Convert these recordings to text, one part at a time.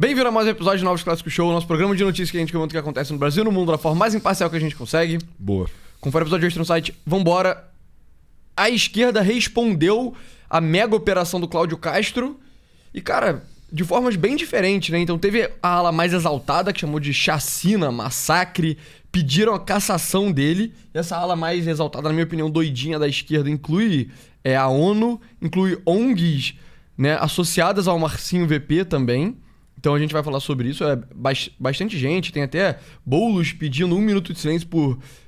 Bem-vindo a mais um episódio de Novos Clássicos Show, nosso programa de notícias que a gente comenta o que acontece no Brasil e no mundo da forma mais imparcial que a gente consegue. Boa. Confere o episódio extra no site. Vambora. A esquerda respondeu à mega operação do Cláudio Castro e, cara, de formas bem diferentes, né? Então teve a ala mais exaltada, que chamou de chacina, massacre, pediram a cassação dele. E essa ala mais exaltada, na minha opinião, doidinha da esquerda, inclui a ONU, inclui ONGs, né, associadas ao Marcinho VP também. Então a gente vai falar sobre isso. É bastante gente, tem até Boulos pedindo 1 minuto de silêncio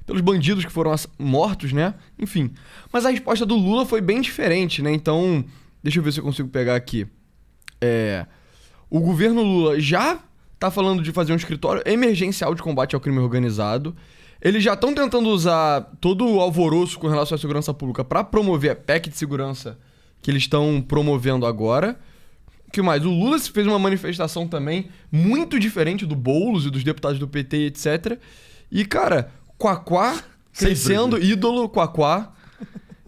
pelos bandidos que foram mortos, né? Enfim. Mas a resposta do Lula foi bem diferente, né? Então, deixa eu ver se eu consigo pegar aqui. O governo Lula já tá falando de fazer um escritório emergencial de combate ao crime organizado. Eles já estão tentando usar todo o alvoroço com relação à segurança pública para promover a PEC de segurança que eles estão promovendo agora. O que mais? O Lula fez uma manifestação também muito diferente do Boulos e dos deputados do PT, etc. E, cara, Quaquá crescendo, ídolo Quaquá.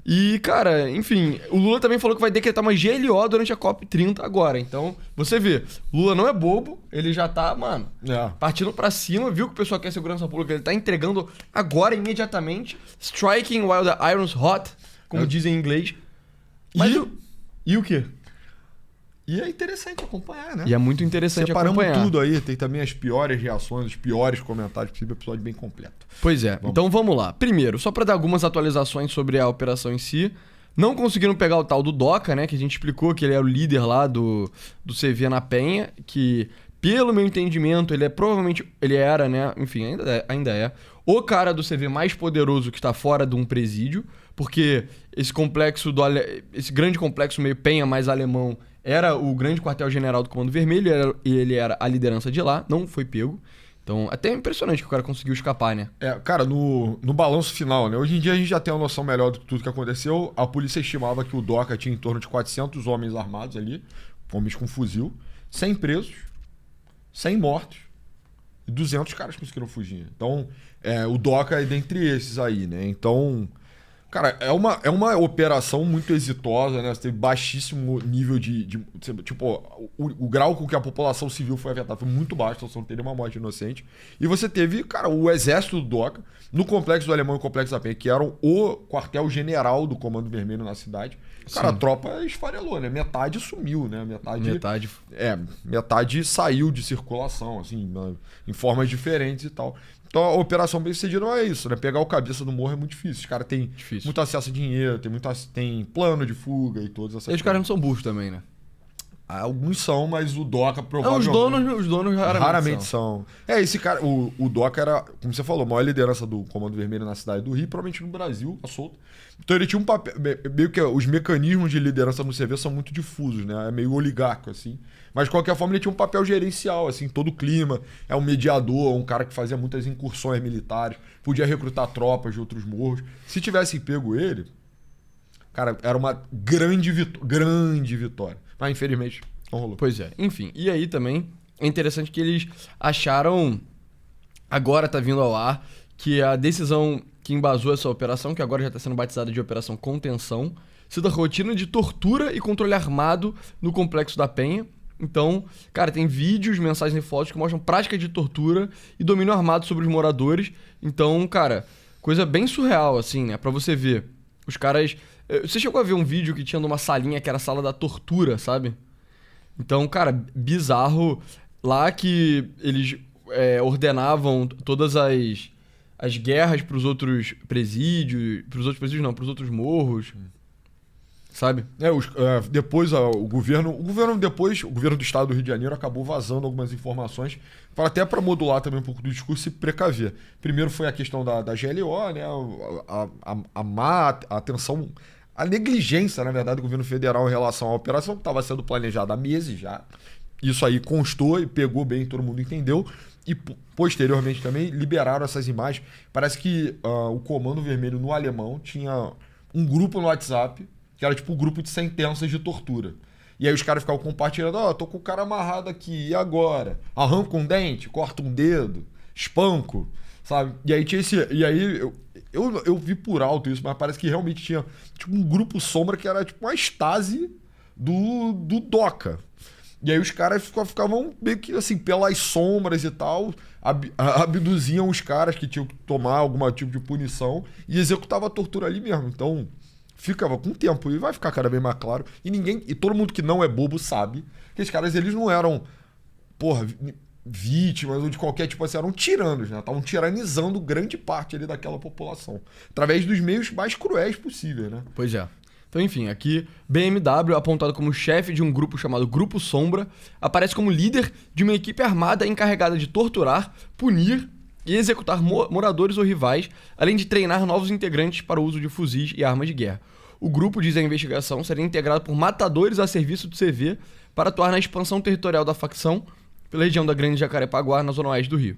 E, cara, enfim, o Lula também falou que vai decretar uma GLO durante a COP30 agora. Então, você vê, Lula não é bobo, ele já tá, mano, partindo pra cima, viu que o pessoal quer segurança pública, ele tá entregando agora, imediatamente, striking while the iron's hot, como dizem em inglês. Mas e o quê? E é interessante acompanhar, né? E é muito interessante acompanhar. Separamos tudo aí, tem também as piores reações, os piores comentários possível, episódio bem completo. Pois é, então vamos lá. Primeiro, só pra dar algumas atualizações sobre a operação em si, não conseguiram pegar o tal do Doca, né, que a gente explicou que ele era o líder lá do CV na Penha, que, pelo meu entendimento, ele era, né, enfim, ainda é, o cara do CV mais poderoso que está fora de um presídio, porque esse grande complexo meio Penha mais alemão era o grande quartel-general do Comando Vermelho e ele era a liderança de lá, não foi pego. Então, até é impressionante que o cara conseguiu escapar, né? Cara, no balanço final, né? Hoje em dia a gente já tem uma noção melhor de tudo que aconteceu. A polícia estimava que o Doca tinha em torno de 400 homens armados ali, homens com fuzil, 100 presos, 100 mortos e 200 caras conseguiram fugir. Então, o Doca é dentre esses aí, né? Então, cara, é uma operação muito exitosa, né? Você teve baixíssimo nível tipo, o grau com que a população civil foi afetada foi muito baixo, então você não teve uma morte inocente. E você teve, cara, o exército do Doca no Complexo do Alemão e o Complexo da Penha, que eram o quartel-general do Comando Vermelho na cidade. Cara, a tropa esfarelou, né? Metade sumiu, né? Metade saiu de circulação, assim, em formas diferentes e tal. Então a operação bem sucedida não é isso, né? Pegar o cabeça do morro é muito difícil. Os caras têm muito acesso a dinheiro, tem plano de fuga e todas essas coisas. E os caras não são burros também, né? Alguns são, mas o Doca provavelmente... Os donos raramente são. Esse cara, o Doca era, como você falou, a maior liderança do Comando Vermelho na cidade do Rio, provavelmente no Brasil, a solto. Então ele tinha um papel, meio que os mecanismos de liderança no CV são muito difusos, né? É meio oligarco, assim. Mas de qualquer forma ele tinha um papel gerencial, assim, todo o clima. É um mediador, um cara que fazia muitas incursões militares, podia recrutar tropas de outros morros. Se tivessem pego ele, cara, era uma grande vitória. Mas infelizmente não rolou. Pois é, enfim. E aí também é interessante que eles acharam, agora tá vindo ao ar, que a decisão que embasou essa operação, que agora já está sendo batizada de Operação Contenção, se da rotina de tortura e controle armado no Complexo da Penha. Então, cara, tem vídeos, mensagens e fotos que mostram prática de tortura e domínio armado sobre os moradores. Então, cara, coisa bem surreal, assim, né? Pra você ver. Os caras... Você chegou a ver um vídeo que tinha numa salinha que era a sala da tortura, sabe? Então, cara, bizarro. Lá que eles ordenavam todas as guerras pros outros presídios... Pros outros morros... Sabe? Depois o governo do estado do Rio de Janeiro acabou vazando algumas informações, até para modular também um pouco do discurso e precaver. Primeiro foi a questão da GLO, né? A má atenção, a negligência, na verdade, do governo federal em relação à operação que estava sendo planejada há meses já. Isso aí constou e pegou bem, todo mundo entendeu. E posteriormente também liberaram essas imagens. Parece que o Comando Vermelho no Alemão tinha um grupo no WhatsApp que era tipo um grupo de sentenças de tortura. E aí os caras ficavam compartilhando, tô com o cara amarrado aqui, e agora? Arranca um dente, corta um dedo, espanco, sabe? E aí tinha eu vi por alto isso, mas parece que realmente tinha tipo um grupo sombra que era tipo uma Stasi do Doca. E aí os caras ficavam meio que assim, pelas sombras e tal, abduziam os caras que tinham que tomar algum tipo de punição e executava a tortura ali mesmo. Então, ficava com o tempo e vai ficar cada vez mais claro. E todo mundo que não é bobo sabe que esses caras, eles não eram, vítimas ou de qualquer tipo assim, eram tiranos, né? Estavam tiranizando grande parte ali daquela população. Através dos meios mais cruéis possíveis, né? Pois é. Então, enfim, aqui, BMW, apontado como chefe de um grupo chamado Grupo Sombra, aparece como líder de uma equipe armada encarregada de torturar, punir e executar moradores ou rivais, além de treinar novos integrantes para o uso de fuzis e armas de guerra. O grupo, diz a investigação, seria integrado por matadores a serviço do CV para atuar na expansão territorial da facção pela região da Grande Jacarepaguá, na zona oeste do Rio.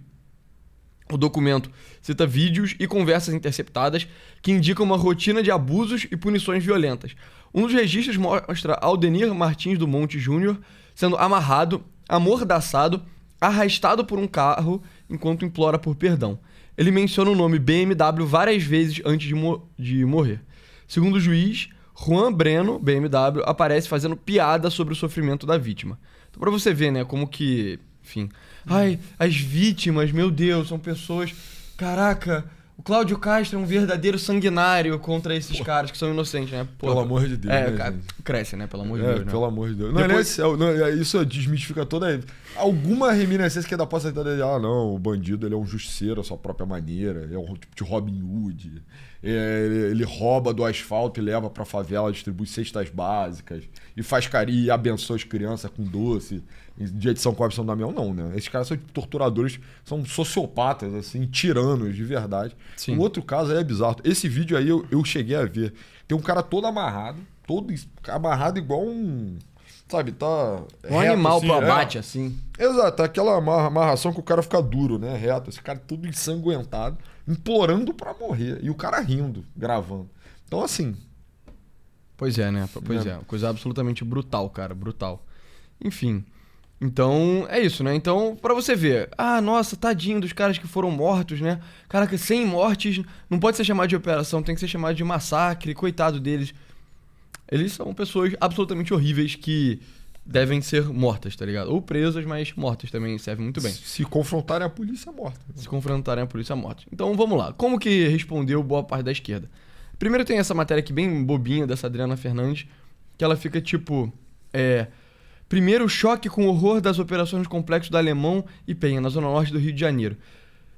O documento cita vídeos e conversas interceptadas que indicam uma rotina de abusos e punições violentas. Um dos registros mostra Aldenir Martins do Monte Júnior sendo amarrado, amordaçado, arrastado por um carro enquanto implora por perdão. Ele menciona o nome BMW várias vezes antes de morrer. Segundo o juiz, Juan Breno, BMW, aparece fazendo piada sobre o sofrimento da vítima. Então, pra você ver, né, como que... Enfim. Ai, as vítimas, meu Deus, são pessoas... Caraca, o Cláudio Castro é um verdadeiro sanguinário contra esses caras que são inocentes, né? Pô, pelo amor de Deus. Cara, cresce, né? Pelo amor de Deus, né? Pelo amor de Deus. Depois... Isso desmistifica toda... Alguma reminiscência que dá pra aceitar dele. Não, o bandido, ele é um justiceiro à sua própria maneira. Ele é um tipo de Robin Hood. Ele rouba do asfalto e leva pra favela, distribui cestas básicas. E faz carinho e abençoa as crianças com doce. Dia de São Cosme e São Damião, não, né? Esses caras são torturadores, são sociopatas, assim, tiranos de verdade. Sim. O outro caso aí é bizarro. Esse vídeo aí eu cheguei a ver. Tem um cara todo amarrado igual um... Sabe, tá... Um reto, animal assim, pro abate, assim. Exato, aquela amarração que o cara fica duro, né? Reto. Esse cara tudo ensanguentado, implorando pra morrer. E o cara rindo, gravando. Então, assim... Pois é, né? Pois é. Coisa absolutamente brutal, cara. Brutal. Enfim... Então, é isso, né? Então, pra você ver, nossa, tadinho dos caras que foram mortos, né? Caraca, 100 mortes, não pode ser chamado de operação, tem que ser chamado de massacre, coitado deles. Eles são pessoas absolutamente horríveis que devem ser mortas, tá ligado? Ou presas, mas mortas também serve muito bem. Se confrontarem a polícia, morta. Se confrontarem a polícia, morta. Então, vamos lá. Como que respondeu boa parte da esquerda? Primeiro tem essa matéria aqui bem bobinha dessa Adriana Fernandes, que ela fica tipo, primeiro, choque com o horror das operações do Complexo do Alemão e Penha, na zona norte do Rio de Janeiro.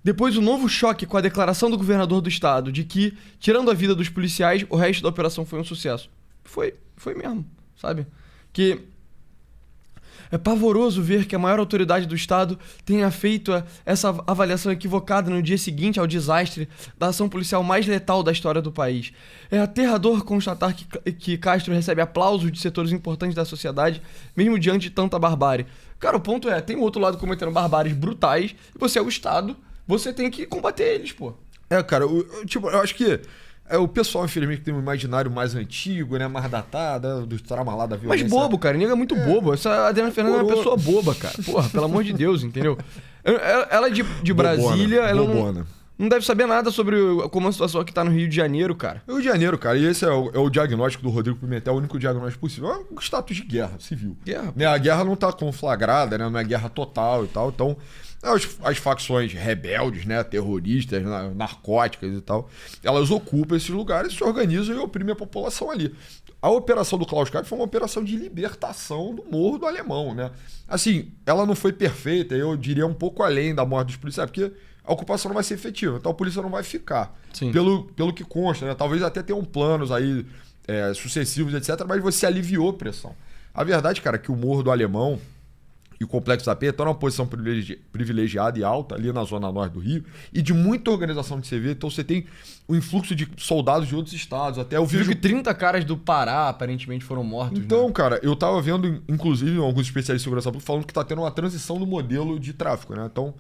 Depois, o novo choque com a declaração do governador do estado de que, tirando a vida dos policiais, o resto da operação foi um sucesso. Foi mesmo, sabe? Que é pavoroso ver que a maior autoridade do estado tenha feito essa avaliação equivocada no dia seguinte ao desastre da ação policial mais letal da história do país. É aterrador constatar que Castro recebe aplausos de setores importantes da sociedade, mesmo diante de tanta barbárie. Cara, o ponto tem o outro lado cometendo barbáries brutais, e você é o estado, você tem que combater eles, pô. Cara, eu acho que... o pessoal, infelizmente, tem um imaginário mais antigo, né? Mais datado, dos traumas lá da violência. Mas bobo, cara. Nega é muito bobo. Essa Adriana Fernandes é uma pessoa boba, cara. Porra, pelo amor de Deus, entendeu? Ela é de Brasília, ela não deve saber nada sobre como a situação aqui tá no Rio de Janeiro, cara. Rio de Janeiro, cara. E esse é o diagnóstico do Rodrigo Pimentel, o único diagnóstico possível. É um status de guerra civil. Guerra. Né? A guerra não tá conflagrada, né? Não é guerra total e tal. Então... As facções rebeldes, né, terroristas, narcóticas e tal, elas ocupam esses lugares, se organizam e oprimem a população ali. A operação do Cláudio Castro foi uma operação de libertação do Morro do Alemão, né? Assim, ela não foi perfeita, eu diria um pouco além da morte dos policiais, porque a ocupação não vai ser efetiva, então a polícia não vai ficar. Sim. Pelo que consta, né? Talvez até tenham planos aí sucessivos, etc., mas você aliviou a pressão. A verdade, cara, é que o Morro do Alemão e o Complexo da Penha estão numa posição privilegiada e alta ali na zona norte do Rio e de muita organização de CV. Então você tem o influxo de soldados de outros estados. Até eu vejo que 30 caras do Pará aparentemente foram mortos. Então, né? Cara, eu tava vendo, inclusive, alguns especialistas de segurança pública falando que tá tendo uma transição do modelo de tráfico, né? Então,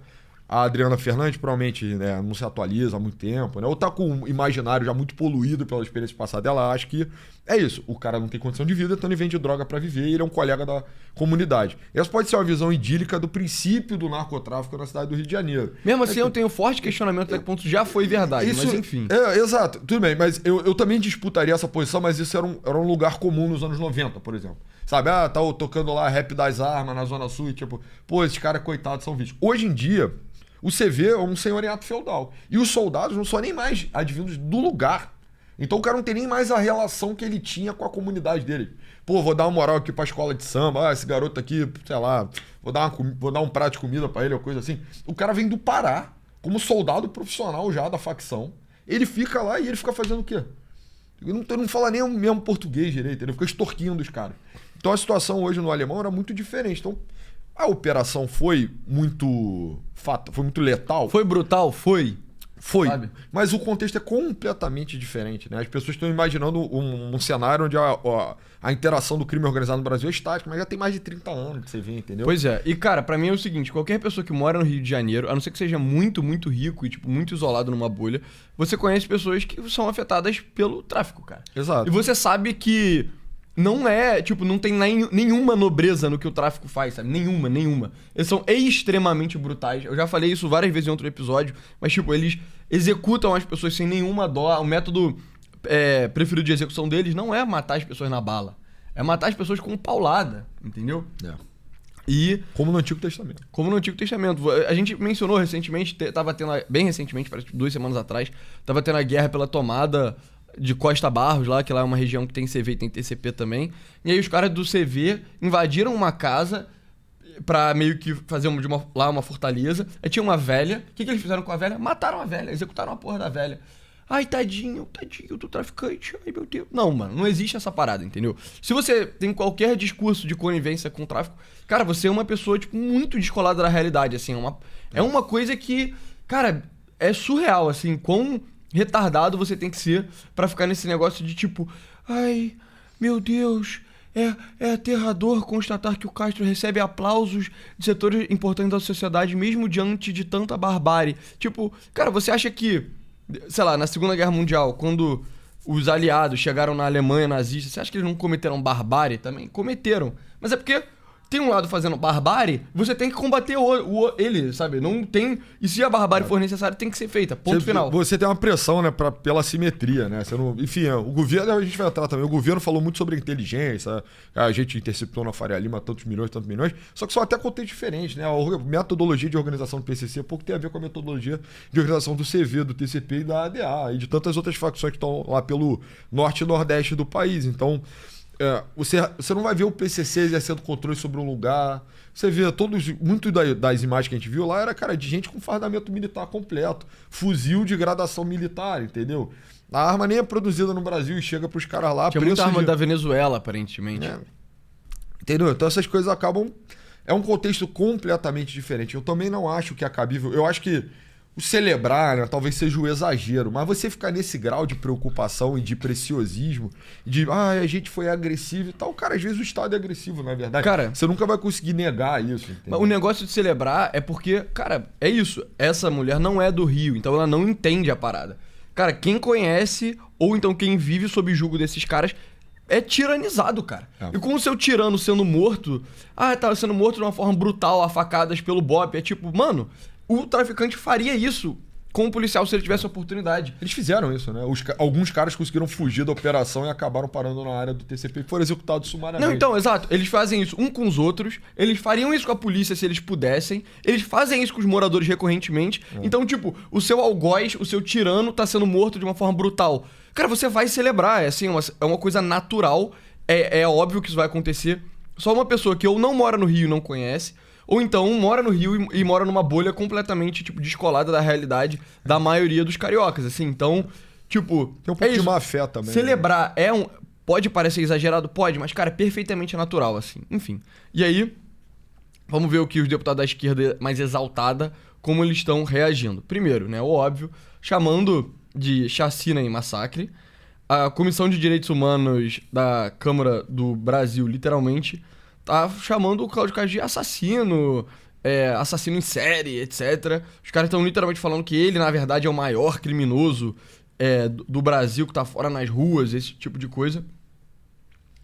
a Adriana Fernandes provavelmente, né, não se atualiza há muito tempo, né? Ou tá com um imaginário já muito poluído pela experiência passada. Ela acha que é isso. O cara não tem condição de vida, então ele vende droga para viver e ele é um colega da comunidade. Essa pode ser uma visão idílica do princípio do narcotráfico na cidade do Rio de Janeiro. Mesmo assim, eu tenho forte questionamento até que ponto já foi verdade, mas enfim. Exato. Tudo bem, mas eu também disputaria essa posição, mas isso era um lugar comum nos anos 90, por exemplo. Sabe? Ah, tá tocando lá Rap das Armas na Zona Sul e tipo, pô, esses caras coitados são vítimas. Hoje em dia, o CV é um senhoriato feudal. E os soldados não são nem mais advindos do lugar. Então o cara não tem nem mais a relação que ele tinha com a comunidade dele. Pô, vou dar uma moral aqui pra escola de samba. Ah, esse garoto aqui, sei lá, vou dar um prato de comida pra ele ou coisa assim. O cara vem do Pará, como soldado profissional já da facção. Ele fica lá e ele fica fazendo o quê? Ele não fala nem o mesmo português direito, ele fica extorquindo os caras. Então a situação hoje no alemão era muito diferente. Então a operação foi muito letal. Foi brutal? Foi. Foi, sabe? Mas o contexto é completamente diferente, né? As pessoas estão imaginando um cenário onde a interação do crime organizado no Brasil é estática, mas já tem mais de 30 anos que você vê, entendeu? Pois é. E, cara, pra mim é o seguinte, qualquer pessoa que mora no Rio de Janeiro, a não ser que seja muito, muito rico e, tipo, muito isolado numa bolha, você conhece pessoas que são afetadas pelo tráfico, cara. Exato. E você sabe que não é, tipo, não tem nenhuma nobreza no que o tráfico faz, sabe? Nenhuma. Eles são extremamente brutais. Eu já falei isso várias vezes em outro episódio, mas, tipo, eles executam as pessoas sem nenhuma dó. O método preferido de execução deles não é matar as pessoas na bala. É matar as pessoas com paulada, entendeu? É. E... Como no Antigo Testamento. Como no Antigo Testamento. A gente mencionou recentemente, tava tendo, bem recentemente, parece que 2 semanas atrás, tava tendo a guerra pela tomada de Costa Barros lá, que lá é uma região que tem CV e tem TCP também. E aí os caras do CV invadiram uma casa pra meio que fazer lá uma fortaleza. Aí tinha uma velha. O que eles fizeram com a velha? Mataram a velha, executaram a porra da velha. Ai, tadinho do traficante. Ai, meu Deus. Não, mano, não existe essa parada, entendeu? Se você tem qualquer discurso de conivência com o tráfico, cara, você é uma pessoa, tipo, muito descolada da realidade, assim. É uma coisa que, cara, é surreal, assim, quão retardado você tem que ser pra ficar nesse negócio de tipo, ai, meu Deus, é aterrador constatar que o Castro recebe aplausos de setores importantes da sociedade mesmo diante de tanta barbárie. Tipo, cara, você acha que, sei lá, na Segunda Guerra Mundial, quando os aliados chegaram na Alemanha nazista, você acha que eles não cometeram barbárie também? Cometeram. Mas é porque tem um lado fazendo barbárie, você tem que combater ele, sabe? Não tem... E se a barbárie for necessária, tem que ser feita. Ponto final. Você tem uma pressão, né, pela simetria, né? Você não, enfim, o governo, a gente vai entrar também, o governo falou muito sobre inteligência, a gente interceptou na Faria Lima tantos milhões, só que são até contextos diferentes, né? A metodologia de organização do PCC pouco tem a ver com a metodologia de organização do CV, do TCP e da ADA, e de tantas outras facções que estão lá pelo norte e nordeste do país. Então... você não vai ver o PCC exercendo controle sobre um lugar. Você vê muito das imagens que a gente viu lá era, cara, de gente com fardamento militar completo. Fuzil de gradação militar, entendeu? A arma nem é produzida no Brasil e chega pros caras lá. Tinha muita arma da Venezuela, aparentemente. Entendeu? Então essas coisas acabam... É um contexto completamente diferente. Eu também não acho que é cabível. Eu acho que o celebrar, né, talvez seja o exagero, mas você ficar nesse grau de preocupação e de preciosismo, de a gente foi agressivo e tal, cara, às vezes o Estado é agressivo, na verdade. Cara, você nunca vai conseguir negar isso. Entendeu? Mas o negócio de celebrar é porque, cara, é isso. Essa mulher não é do Rio, então ela não entende a parada. Cara, quem conhece, ou então quem vive sob julgo desses caras, é tiranizado, cara. E com o seu tirano sendo morto, tá sendo morto de uma forma brutal, a facadas pelo BOPE, é tipo, mano... O traficante faria isso com o policial se ele tivesse a oportunidade. Eles fizeram isso, né? Alguns caras conseguiram fugir da operação e acabaram parando na área do TCP e foram executados sumariamente. Não, então, exato. Eles fazem isso um com os outros, eles fariam isso com a polícia se eles pudessem, eles fazem isso com os moradores recorrentemente. Então, tipo, o seu algoz, o seu tirano tá sendo morto de uma forma brutal. Cara, você vai celebrar, é uma coisa natural, é óbvio que isso vai acontecer. Só uma pessoa que ou não mora no Rio e não conhece... Ou então mora no Rio e mora numa bolha completamente, tipo, descolada da realidade da maioria dos cariocas, assim. Então, tipo... Tem um pouco de má fé também. Celebrar pode parecer exagerado? Pode, mas, cara, é perfeitamente natural, assim. Enfim. E aí, vamos ver o que os deputados da esquerda mais exaltada, como eles estão reagindo. Primeiro, né, o óbvio, chamando de chacina e massacre. A Comissão de Direitos Humanos da Câmara do Brasil, literalmente... tá chamando o Cláudio Castro de assassino, assassino em série, etc. Os caras estão literalmente falando que ele, na verdade, é o maior criminoso do Brasil, que tá fora nas ruas, esse tipo de coisa.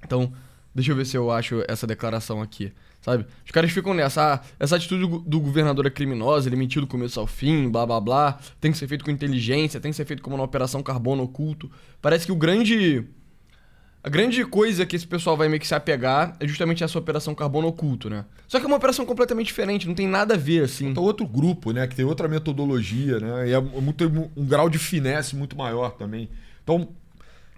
Então, deixa eu ver se eu acho essa declaração aqui, sabe? Os caras ficam nessa, essa atitude do governador é criminosa, ele mentiu do começo ao fim, blá blá blá, tem que ser feito com inteligência, tem que ser feito como uma operação carbono oculto. Parece que o grande... A grande coisa que esse pessoal vai meio que se apegar é justamente essa Operação Carbono Oculto, né? Só que é uma operação completamente diferente, não tem nada a ver, assim. Então, outro grupo, né? Que tem outra metodologia, né? E é um grau de finesse muito maior também. Então,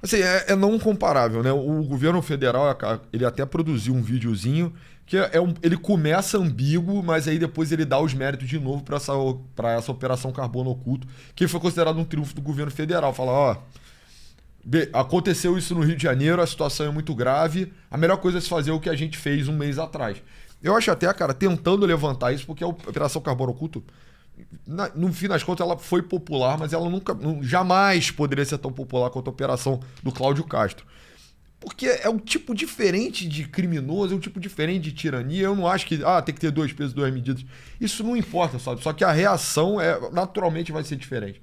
assim, é não comparável, né? O governo federal, ele até produziu um videozinho que ele começa ambíguo, mas aí depois ele dá os méritos de novo para essa Operação Carbono Oculto, que foi considerado um triunfo do governo federal. Fala, ó... aconteceu isso no Rio de Janeiro, a situação é muito grave, a melhor coisa é se fazer o que a gente fez um mês atrás. Eu acho até, cara, tentando levantar isso, porque a Operação Carbono Oculto, no fim das contas, ela foi popular, mas ela jamais poderia ser tão popular quanto a operação do Cláudio Castro. Porque é um tipo diferente de criminoso, é um tipo diferente de tirania. Eu não acho que tem que ter 2 pesos, 2 medidas. Isso não importa, sabe? Só que a reação naturalmente vai ser diferente.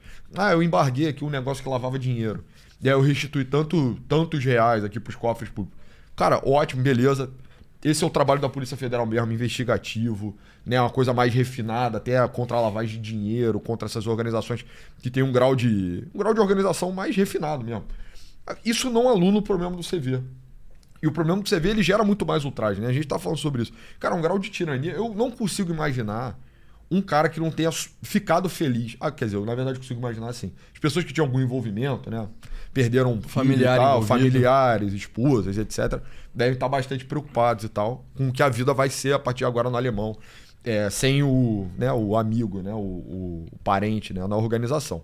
Eu embarguei aqui um negócio que lavava dinheiro. E aí eu restituí tantos reais aqui pros cofres públicos. Cara, ótimo, beleza. Esse é o trabalho da Polícia Federal mesmo, investigativo, né? Uma coisa mais refinada, até contra a lavagem de dinheiro, contra essas organizações que tem um grau de organização mais refinado mesmo. Isso não anula o problema do CV. E o problema do CV, ele gera muito mais ultraje, né? A gente tá falando sobre isso. Cara, um grau de tirania, eu não consigo imaginar um cara que não tenha ficado feliz. Quer dizer, eu na verdade consigo imaginar assim. As pessoas que tinham algum envolvimento, né? Perderam familiares, esposas, etc. Devem estar bastante preocupados e tal com o que a vida vai ser a partir de agora no alemão. Sem o amigo, né? O parente, né? Na organização.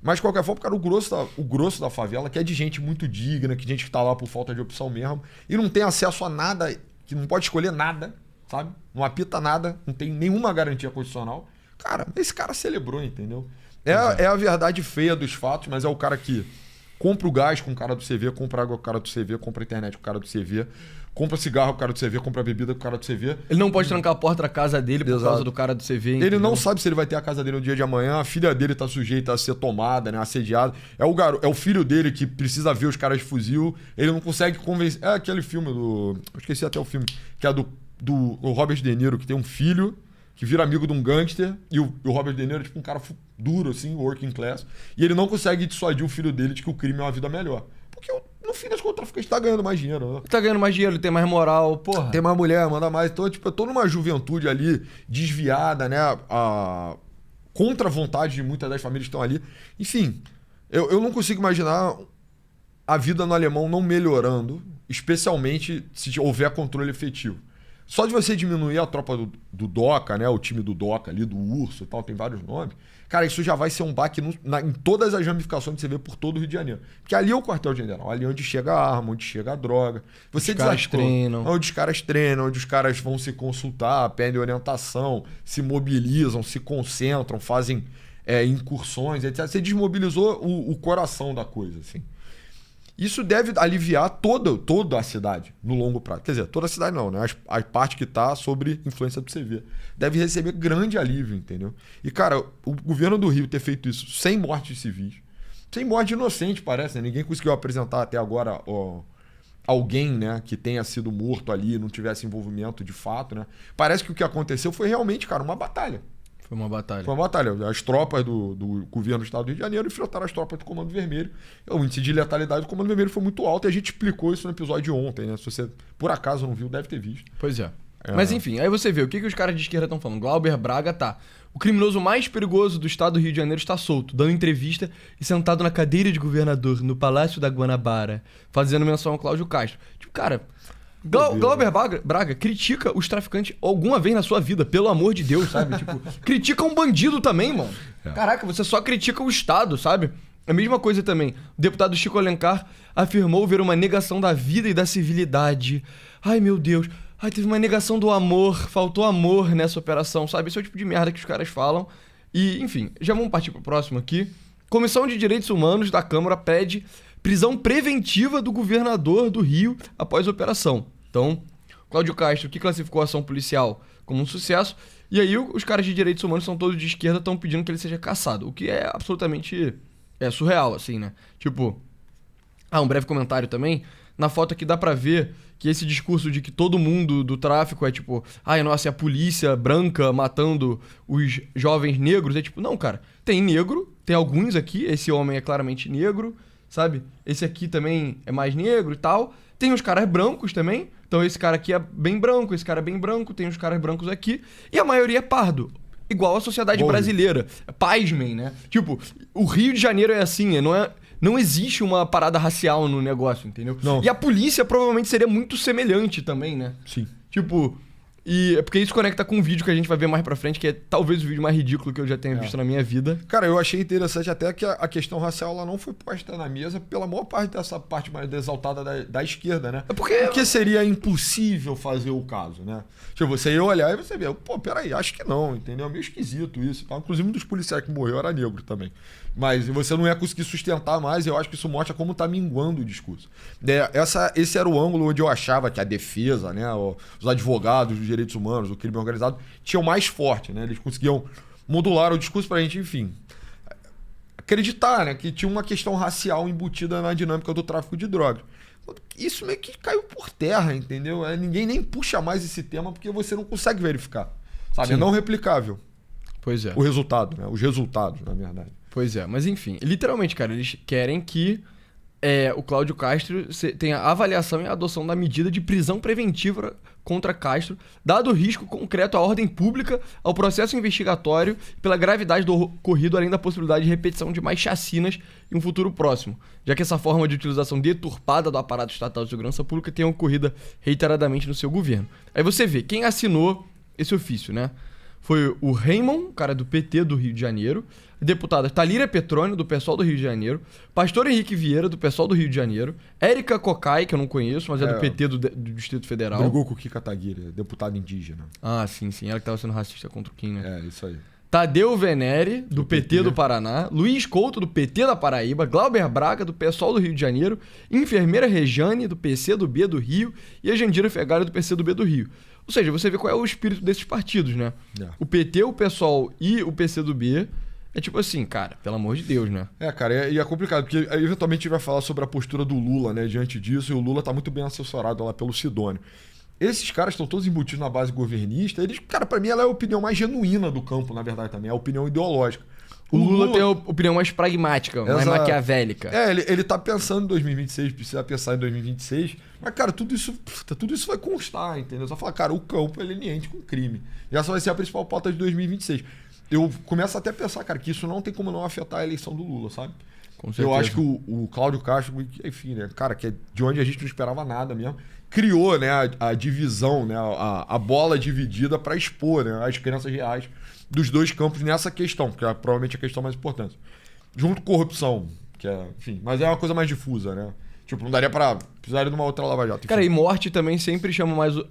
Mas, de qualquer forma, cara, o grosso da favela, que é de gente muito digna, que gente que tá lá por falta de opção mesmo, e não tem acesso a nada, que não pode escolher nada, sabe? Não apita nada, não tem nenhuma garantia constitucional. Cara, esse cara celebrou, entendeu? É a verdade feia dos fatos, mas é o cara que compra o gás com o cara do CV, compra água com o cara do CV, compra a internet com o cara do CV, compra cigarro com o cara do CV, compra bebida com o cara do CV. Ele não pode trancar a porta da casa dele por causa do cara do CV. Ele entendeu? não sabe se ele vai ter a casa dele no dia de amanhã, a filha dele tá sujeita a ser tomada, né, assediada. É o filho dele que precisa ver os caras de fuzil, ele não consegue convencer... É aquele filme eu esqueci até o filme, que é do Robert De Niro, que tem um filho que vira amigo de um gangster, e o Robert De Niro é tipo um cara duro, assim, working class, e ele não consegue dissuadir o filho dele de que o crime é uma vida melhor. Porque no fim das contas o traficante tá ganhando mais dinheiro, né? Tá ganhando mais dinheiro, ele tem mais moral, porra. Tem mais mulher, manda mais. Então, tipo, eu tô numa juventude ali desviada, né? Contra a vontade de muitas das famílias que estão ali. Enfim, eu não consigo imaginar a vida no alemão não melhorando, especialmente se houver controle efetivo. Só de você diminuir a tropa do Doca, né? O time do Doca ali, do Urso e tal, tem vários nomes. Cara, isso já vai ser um baque em todas as ramificações que você vê por todo o Rio de Janeiro. Porque ali é o quartel-general, ali é onde chega a arma, onde chega a droga. Onde os caras treinam, onde os caras vão se consultar, pedem orientação, se mobilizam, se concentram, fazem incursões, etc. Você desmobilizou o coração da coisa, assim. Isso deve aliviar toda a cidade no longo prazo. Quer dizer, toda a cidade não, né? A parte que está sobre influência do CV. Deve receber grande alívio, entendeu? E, cara, o governo do Rio ter feito isso sem mortes civis, sem morte inocente, parece, né? Ninguém conseguiu apresentar até agora alguém, né, que tenha sido morto ali, não tivesse envolvimento de fato, né? Parece que o que aconteceu foi realmente, cara, uma batalha. Foi uma batalha. As tropas do governo do estado do Rio de Janeiro enfrentaram as tropas do Comando Vermelho. O índice de letalidade do Comando Vermelho foi muito alto e a gente explicou isso no episódio de ontem, né? Se você, por acaso, não viu, deve ter visto. Pois é. Mas enfim, aí você vê o que os caras de esquerda estão falando. Glauber Braga tá. O criminoso mais perigoso do estado do Rio de Janeiro está solto, dando entrevista e sentado na cadeira de governador no Palácio da Guanabara, fazendo menção ao Cláudio Castro. Tipo, cara... Glauber Braga critica os traficantes alguma vez na sua vida, pelo amor de Deus, sabe? Tipo, critica um bandido também, mano. Caraca, você só critica o Estado, sabe? A mesma coisa também. O deputado Chico Alencar afirmou ver uma negação da vida e da civilidade. Ai, meu Deus. Ai, teve uma negação do amor. Faltou amor nessa operação, sabe? Esse é o tipo de merda que os caras falam. E, enfim, já vamos partir pro próximo aqui. Comissão de Direitos Humanos da Câmara pede prisão preventiva do governador do Rio após a operação. Então, Cláudio Castro, que classificou a ação policial como um sucesso, e aí os caras de direitos humanos são todos de esquerda, estão pedindo que ele seja cassado, o que é absolutamente surreal, assim, né? Tipo, um breve comentário também, na foto aqui dá pra ver que esse discurso de que todo mundo do tráfico é tipo, nossa, é a polícia branca matando os jovens negros, é tipo, não, cara, tem negro, tem alguns aqui, esse homem é claramente negro, sabe? Esse aqui também é mais negro e tal. Tem os caras brancos também. Então esse cara aqui é bem branco, esse cara é bem branco, tem os caras brancos aqui. E a maioria é pardo. Igual a sociedade brasileira. Pasmem, né? Tipo, o Rio de Janeiro é assim, não existe uma parada racial no negócio, entendeu? Não. E a polícia provavelmente seria muito semelhante também, né? Sim. Tipo, e é porque isso conecta com um vídeo que a gente vai ver mais pra frente, que é talvez o vídeo mais ridículo que eu já tenha visto na minha vida. Cara, eu achei interessante até que a questão racial ela não foi posta na mesa pela maior parte dessa parte mais exaltada da esquerda, né? É porque seria impossível fazer o caso, né? Tipo, você ia olhar e você vê, pô, peraí, acho que não, entendeu? É meio esquisito isso. Tá? Inclusive um dos policiais que morreu era negro também. Mas você não ia conseguir sustentar mais, e eu acho que isso mostra como tá minguando o discurso. Esse era o ângulo onde eu achava que a defesa, né, os advogados dos direitos humanos, o crime organizado, tinham mais forte, né? Eles conseguiam modular o discurso pra gente, enfim, acreditar, né, que tinha uma questão racial embutida na dinâmica do tráfico de drogas. Isso meio que caiu por terra, entendeu? Ninguém nem puxa mais esse tema porque você não consegue verificar, sabe? Sim. É não replicável. Pois é. O resultado, né? Os resultados, na verdade. Pois é, mas enfim, literalmente, cara, eles querem que o Cláudio Castro tenha a avaliação e a adoção da medida de prisão preventiva contra Castro, dado o risco concreto à ordem pública, ao processo investigatório e pela gravidade do ocorrido, além da possibilidade de repetição de mais chacinas em um futuro próximo, já que essa forma de utilização deturpada do aparato estatal de segurança pública tenha ocorrido reiteradamente no seu governo. Aí você vê, quem assinou esse ofício, né? Foi o Raymond, cara do PT do Rio de Janeiro, deputada Thalíria Petroni, do PSOL do Rio de Janeiro, pastor Henrique Vieira, do PSOL do Rio de Janeiro, Érica Cocai, que eu não conheço, mas é do PT do Distrito Federal. Brigou com o Kika Taguiri, deputado indígena. Ah, sim, ela que tava sendo racista contra o Kim, né? É, isso aí. Tadeu Venere, do PT do Paraná, Luiz Couto, do PT da Paraíba, Glauber Braga, do PSOL do Rio de Janeiro, enfermeira Rejane, do PCdoB do Rio, e a Jandira Fegali, do PCdoB do Rio. Ou seja, você vê qual é o espírito desses partidos, né? É. O PT, o PSOL e o PCdoB é tipo assim, cara, pelo amor de Deus, né? Cara, e é complicado, porque eventualmente a gente vai falar sobre a postura do Lula, né, diante disso, e o Lula tá muito bem assessorado lá pelo Sidônio. Esses caras estão todos embutidos na base governista, eles, cara, pra mim ela é a opinião mais genuína do campo, na verdade, também, é a opinião ideológica. O Lula tem a opinião mais pragmática, mais maquiavélica. Ele tá pensando em 2026, precisa pensar em 2026. Mas, cara, tudo isso vai constar, entendeu? Só falar, cara, o campo é leniente com crime. E essa vai ser a principal pauta de 2026. Eu começo até a pensar, cara, que isso não tem como não afetar a eleição do Lula, sabe? Com certeza. Eu acho que o Cláudio Castro, enfim, né, cara, que é de onde a gente não esperava nada mesmo, criou, né, a divisão, né, a bola dividida para expor, né, as crenças reais dos dois campos nessa questão, que é provavelmente a questão mais importante. Junto com corrupção, que é, enfim, mas é uma coisa mais difusa, né? Tipo, não daria pra... Precisaria de uma outra Lava Jato. Enfim. Cara, e morte também sempre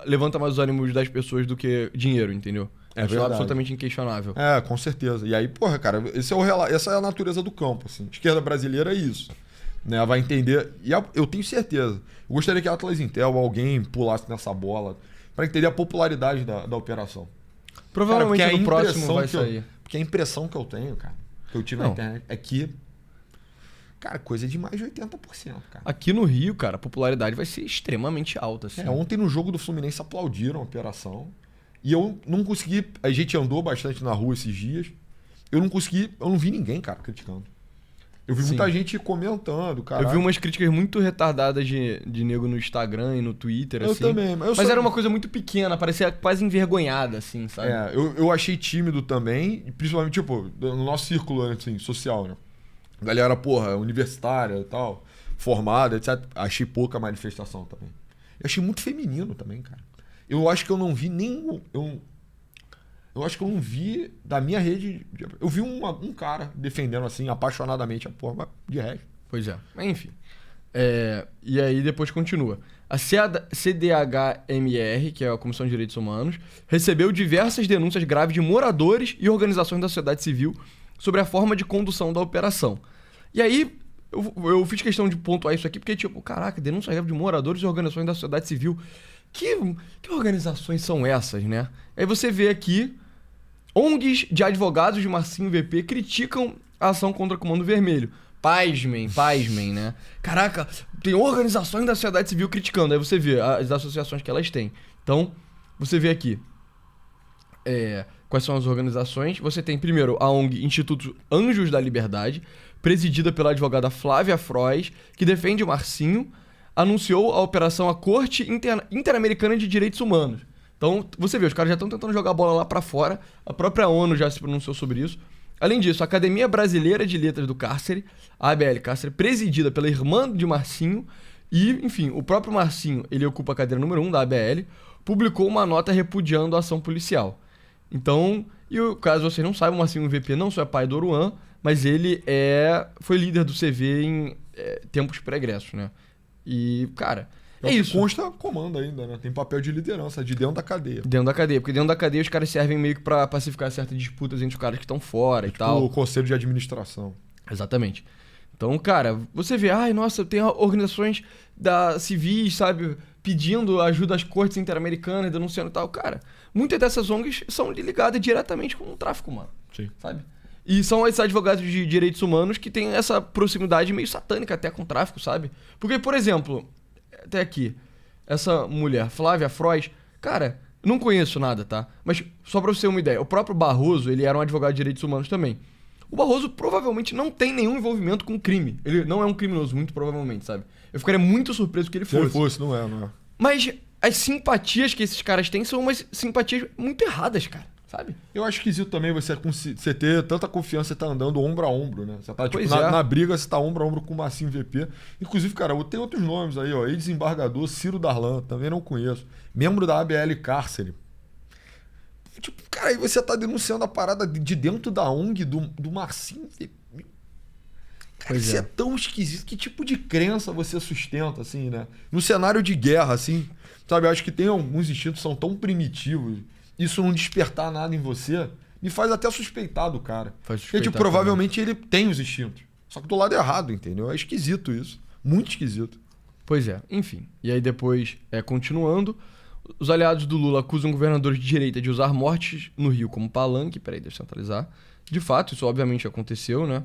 levanta mais os ânimos das pessoas do que dinheiro, entendeu? Isso é absolutamente inquestionável. É, com certeza. E aí, porra, cara, essa é a natureza do campo, assim. Esquerda brasileira é isso. Né? Vai entender... E eu tenho certeza. Eu gostaria que a Atlas Intel, alguém pulasse nessa bola pra entender a popularidade da operação. Provavelmente cara, no próximo vai sair. Porque a impressão que eu tenho, cara, que eu tive na internet, é que, cara, coisa de mais de 80%, cara. Aqui no Rio, cara, a popularidade vai ser extremamente alta, assim. Ontem no jogo do Fluminense aplaudiram a operação. E eu não consegui... A gente andou bastante na rua esses dias. Eu não vi ninguém, cara, criticando. Eu vi muita gente comentando, cara. Eu vi umas críticas muito retardadas de nego no Instagram e no Twitter, assim. Eu também. Mas era uma coisa muito pequena, parecia quase envergonhada, assim, sabe? Eu achei tímido também, principalmente, tipo, no nosso círculo, assim, social, né? Galera, porra, universitária e tal, formada, etc. Achei pouca manifestação também. Eu achei muito feminino também, cara. Eu acho que eu não vi nem... Eu acho que eu não vi da minha rede... Eu vi um cara defendendo, assim, apaixonadamente a porra, mas de resto. Pois é. Mas, enfim. E aí depois continua. A CDHMR, que é a Comissão de Direitos Humanos, recebeu diversas denúncias graves de moradores e organizações da sociedade civil sobre a forma de condução da operação. E aí, eu fiz questão de pontuar isso aqui, porque, tipo, caraca, denúncia grave de moradores e organizações da sociedade civil. Que organizações são essas, né? Aí você vê aqui... ONGs de advogados de Marcinho VP criticam a ação contra o Comando Vermelho. Pasmem, né? Caraca, tem organizações da sociedade civil criticando. Aí você vê as associações que elas têm. Então, você vê aqui. quais são as organizações. Você tem, primeiro, a ONG Instituto Anjos da Liberdade, presidida pela advogada Flávia Frois, que defende o Marcinho, anunciou a operação à Corte Interamericana de Direitos Humanos. Então, você vê, os caras já estão tentando jogar a bola lá pra fora, a própria ONU já se pronunciou sobre isso. Além disso, a Academia Brasileira de Letras do Cárcere, a ABL Cárcere, presidida pela irmã de Marcinho, e, enfim, o próprio Marcinho, ele ocupa a cadeira número 1 da ABL, publicou uma nota repudiando a ação policial. Então, caso vocês não saibam, o Marcinho VP não só é pai do Oruan, mas ele foi líder do CV em tempos pregressos, né? E, cara, é isso. Consta comando ainda, né? Tem papel de liderança, de dentro da cadeia. Dentro da cadeia, porque dentro da cadeia os caras servem meio que pra pacificar certas disputas entre os caras que estão fora e tal. O conselho de administração. Exatamente. Então, cara, você vê, nossa, tem organizações civis, sabe, pedindo ajuda às cortes interamericanas, denunciando e tal. Cara, muitas dessas ONGs são ligadas diretamente com o tráfico, mano. Sim. Sabe? E são esses advogados de direitos humanos que têm essa proximidade meio satânica até com o tráfico, sabe? Porque, por exemplo, até aqui, essa mulher, Flávia Frois, cara, não conheço nada, tá? Mas só pra você ter uma ideia, o próprio Barroso, ele era um advogado de direitos humanos também. O Barroso provavelmente não tem nenhum envolvimento com crime. Ele não é um criminoso, muito provavelmente, sabe? Eu ficaria muito surpreso que ele fosse. Se ele fosse, não é. Mas as simpatias que esses caras têm são umas simpatias muito erradas, cara, sabe? Eu acho esquisito também você ter tanta confiança, você tá andando ombro a ombro, né? Você tá, tipo, Pois na briga, você tá ombro a ombro com o Marcinho VP. Inclusive, cara, tem outros nomes aí, ó. Ex-embargador Ciro Darlan, também não conheço. Membro da ABL Cárcere. Tipo, cara, aí você tá denunciando a parada de dentro da ONG do Marcinho VP. Cara, isso é tão esquisito. Que tipo de crença você sustenta, assim, né? No cenário de guerra, assim, sabe? Eu acho que tem alguns instintos que são tão primitivos. Isso não despertar nada em você, me faz até suspeitar do cara. Porque, tipo, provavelmente ele tem os instintos. Só que do lado errado, entendeu? É esquisito isso. Muito esquisito. Pois é, enfim. E aí depois, continuando, os aliados do Lula acusam governadores de direita de usar mortes no Rio como palanque. Peraí, deixa eu centralizar. De fato, isso obviamente aconteceu, né?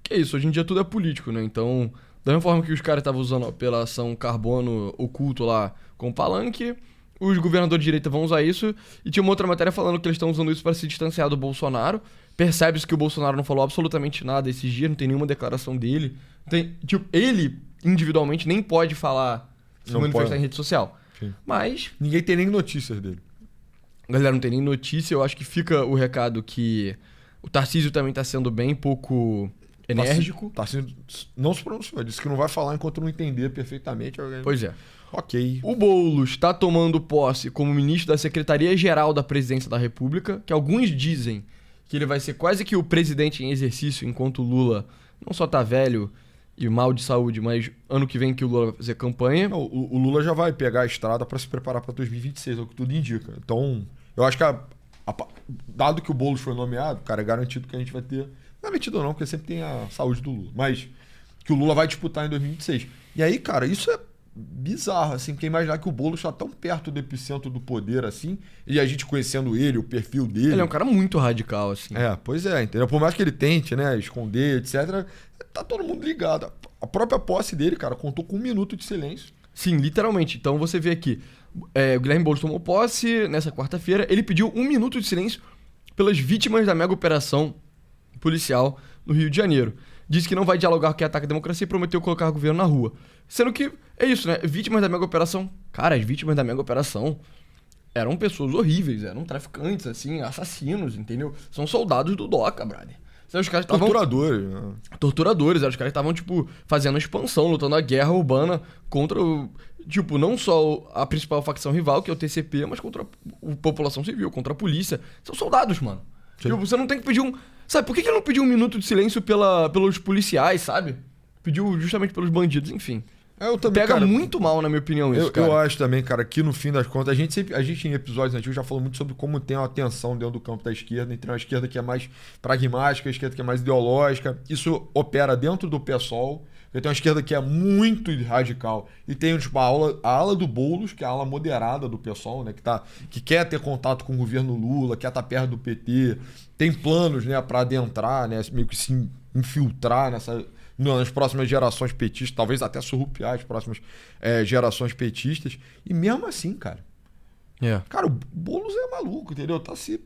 Que é isso, hoje em dia tudo é político, né? Então, da mesma forma que os caras estavam usando a operação carbono oculto lá como palanque, os governadores de direita vão usar isso. E tinha uma outra matéria falando que eles estão usando isso para se distanciar do Bolsonaro. Percebe-se que o Bolsonaro não falou absolutamente nada esses dias, não tem nenhuma declaração dele. Ele, individualmente, nem pode falar, se manifestar em rede social. Sim. Mas ninguém tem nem notícias dele. Galera, não tem nem notícia. Eu acho que fica o recado que o Tarcísio também tá sendo bem pouco enérgico. Tarcísio não se pronunciou, disse que não vai falar enquanto não entender perfeitamente. Pois é. Ok. O Boulos está tomando posse como ministro da Secretaria-Geral da Presidência da República, que alguns dizem que ele vai ser quase que o presidente em exercício, enquanto o Lula não só tá velho e mal de saúde, mas ano que vem que o Lula vai fazer campanha. Não, o Lula já vai pegar a estrada para se preparar para 2026, é o que tudo indica. Então, eu acho que dado que o Boulos foi nomeado, cara, é garantido que a gente vai ter... Não é garantido não, porque sempre tem a saúde do Lula. Mas que o Lula vai disputar em 2026. E aí, cara, isso é bizarro, assim, porque imaginar que o Boulos está tão perto do epicentro do poder, assim, e a gente conhecendo ele, o perfil dele... Ele é um cara muito radical, assim. Pois é, entendeu? Por mais que ele tente, né, esconder, etc., tá todo mundo ligado. A própria posse dele, cara, contou com 1 minuto de silêncio. Sim, literalmente. Então você vê aqui, o Guilherme Boulos tomou posse nessa quarta-feira, ele pediu 1 minuto de silêncio pelas vítimas da mega operação policial no Rio de Janeiro. Disse que não vai dialogar com quem ataca a democracia e prometeu colocar o governo na rua. Sendo que, é isso, né? Vítimas da mega operação... Cara, as vítimas da mega operação eram pessoas horríveis, eram traficantes, assim, assassinos, entendeu? São soldados do DOCA, brother. Os caras torturadores, né? Torturadores, os caras estavam, tipo, fazendo a expansão, lutando a guerra urbana contra, tipo, não só a principal facção rival, que é o TCP, mas contra a população civil, contra a polícia. São soldados, mano. Tipo, você não tem que pedir um... Sabe, por que ele não pediu 1 minuto de silêncio pelos policiais, sabe? Pediu justamente pelos bandidos, enfim. Eu também, pega cara, muito mal, na minha opinião, isso, cara. Eu acho também, cara, que no fim das contas, a gente em episódios antigos já falou muito sobre como tem uma tensão dentro do campo da esquerda, entre uma esquerda que é mais pragmática, a esquerda que é mais ideológica. Isso opera dentro do PSOL. Tem uma esquerda que é muito radical. E tem, tipo, a ala do Boulos, que é a ala moderada do PSOL, né? Que quer ter contato com o governo Lula, quer estar perto do PT. Tem planos, né, para adentrar, né? Meio que se infiltrar nas próximas gerações petistas, talvez até surrupiar as próximas gerações petistas. E mesmo assim, cara, É. Cara, o Boulos é maluco, entendeu? Tá se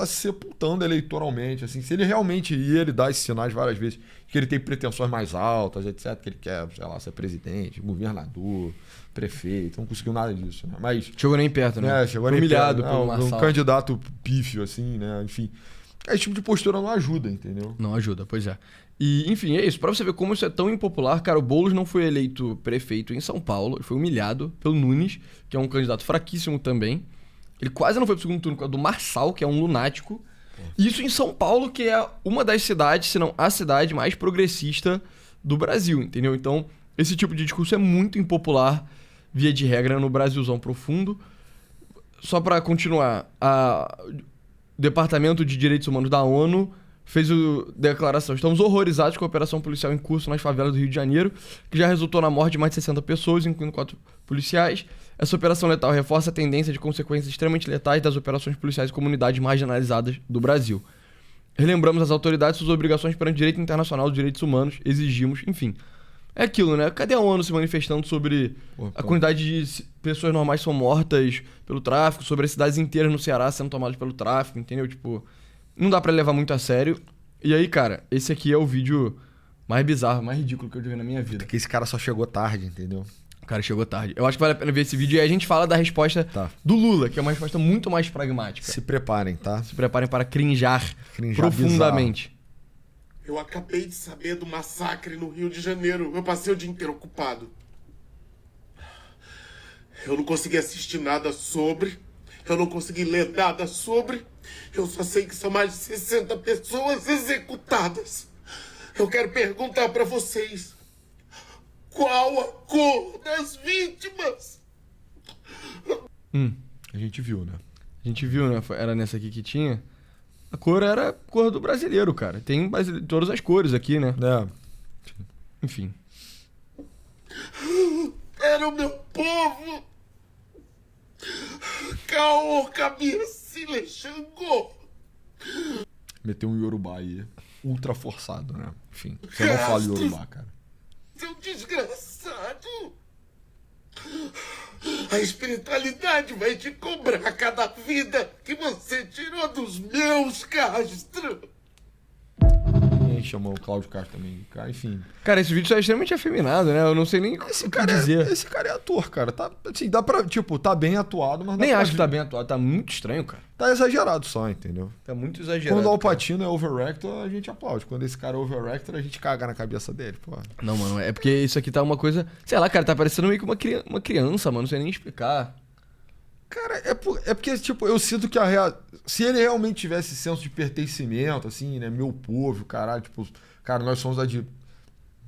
sepultando eleitoralmente, assim. Se ele realmente ele dá esses sinais várias vezes, que ele tem pretensões mais altas, etc, que ele quer, sei lá, ser presidente, governador, prefeito, não conseguiu nada disso, né? Mas... Chegou nem perto, né? Chegou nem humilhado perto, pelo um Marçal. candidato pífio, assim, né? Enfim. Esse tipo de postura não ajuda, entendeu? Não ajuda, pois é. E, enfim, é isso. Pra você ver como isso é tão impopular, cara, o Boulos não foi eleito prefeito em São Paulo. Ele foi humilhado pelo Nunes, que é um candidato fraquíssimo também. Ele quase não foi pro segundo turno por causa do Marçal, que é um lunático. Isso em São Paulo, que é uma das cidades, se não a cidade mais progressista do Brasil, entendeu? Então, esse tipo de discurso é muito impopular, via de regra, no Brasilzão profundo. Só pra continuar, o Departamento de Direitos Humanos da ONU fez a declaração: estamos horrorizados com a operação policial em curso nas favelas do Rio de Janeiro, que já resultou na morte de mais de 60 pessoas, incluindo 4 policiais. Essa operação letal reforça a tendência de consequências extremamente letais das operações policiais em comunidades marginalizadas do Brasil. Relembramos às autoridades suas obrigações perante o direito internacional dos direitos humanos, exigimos, enfim. É aquilo, né? Cadê a ONU se manifestando sobre a quantidade de pessoas normais que são mortas pelo tráfico, sobre as cidades inteiras no Ceará sendo tomadas pelo tráfico, entendeu? Tipo, não dá pra levar muito a sério. E aí, cara, esse aqui é o vídeo mais bizarro, mais ridículo que eu já vi na minha vida. Porque esse cara só chegou tarde, entendeu? O cara chegou tarde. Eu acho que vale a pena ver esse vídeo e aí a gente fala da resposta do Lula, que é uma resposta muito mais pragmática. Se preparem, tá? Se preparem para crinjar profundamente. Bizarro. Eu acabei de saber do massacre no Rio de Janeiro. Eu passei o dia inteiro ocupado. Eu não consegui assistir nada sobre. Eu não consegui ler nada sobre. Eu só sei que são mais de 60 pessoas executadas. Eu quero perguntar pra vocês: qual a cor das vítimas? A gente viu, né? A gente viu, né? Era nessa aqui que tinha. A cor era a cor do brasileiro, cara. Tem todas as cores aqui, né? É. Enfim. Era o meu povo. Caô, Cabecilha, Xangô. Meteu um Yorubá aí. Ultra forçado, né? Enfim. Você não fala Yorubá, cara. Seu desgraçado. A espiritualidade vai te cobrar cada vida que você tirou dos meus, Castro. Ninguém chamou o Cláudio Castro também. Cara, enfim. Cara, esse vídeo é extremamente afeminado, né? Eu não sei nem o que dizer. Esse cara é ator, cara. Tá, assim, dá pra... Tipo, tá bem atuado, mas... Nem acho que tá bem atuado. Tá muito estranho, cara. Tá exagerado só, entendeu? Tá muito exagerado. Quando o Al Pacino é overactor, a gente aplaude. Quando esse cara é overactor, a gente caga na cabeça dele, pô. Não, mano, é porque isso aqui tá uma coisa... Sei lá, cara, tá parecendo meio que uma criança, mano. Não sei nem explicar. Cara, é porque, tipo, eu sinto que se ele realmente tivesse senso de pertencimento, assim, né? Meu povo, caralho, tipo... Cara, nós somos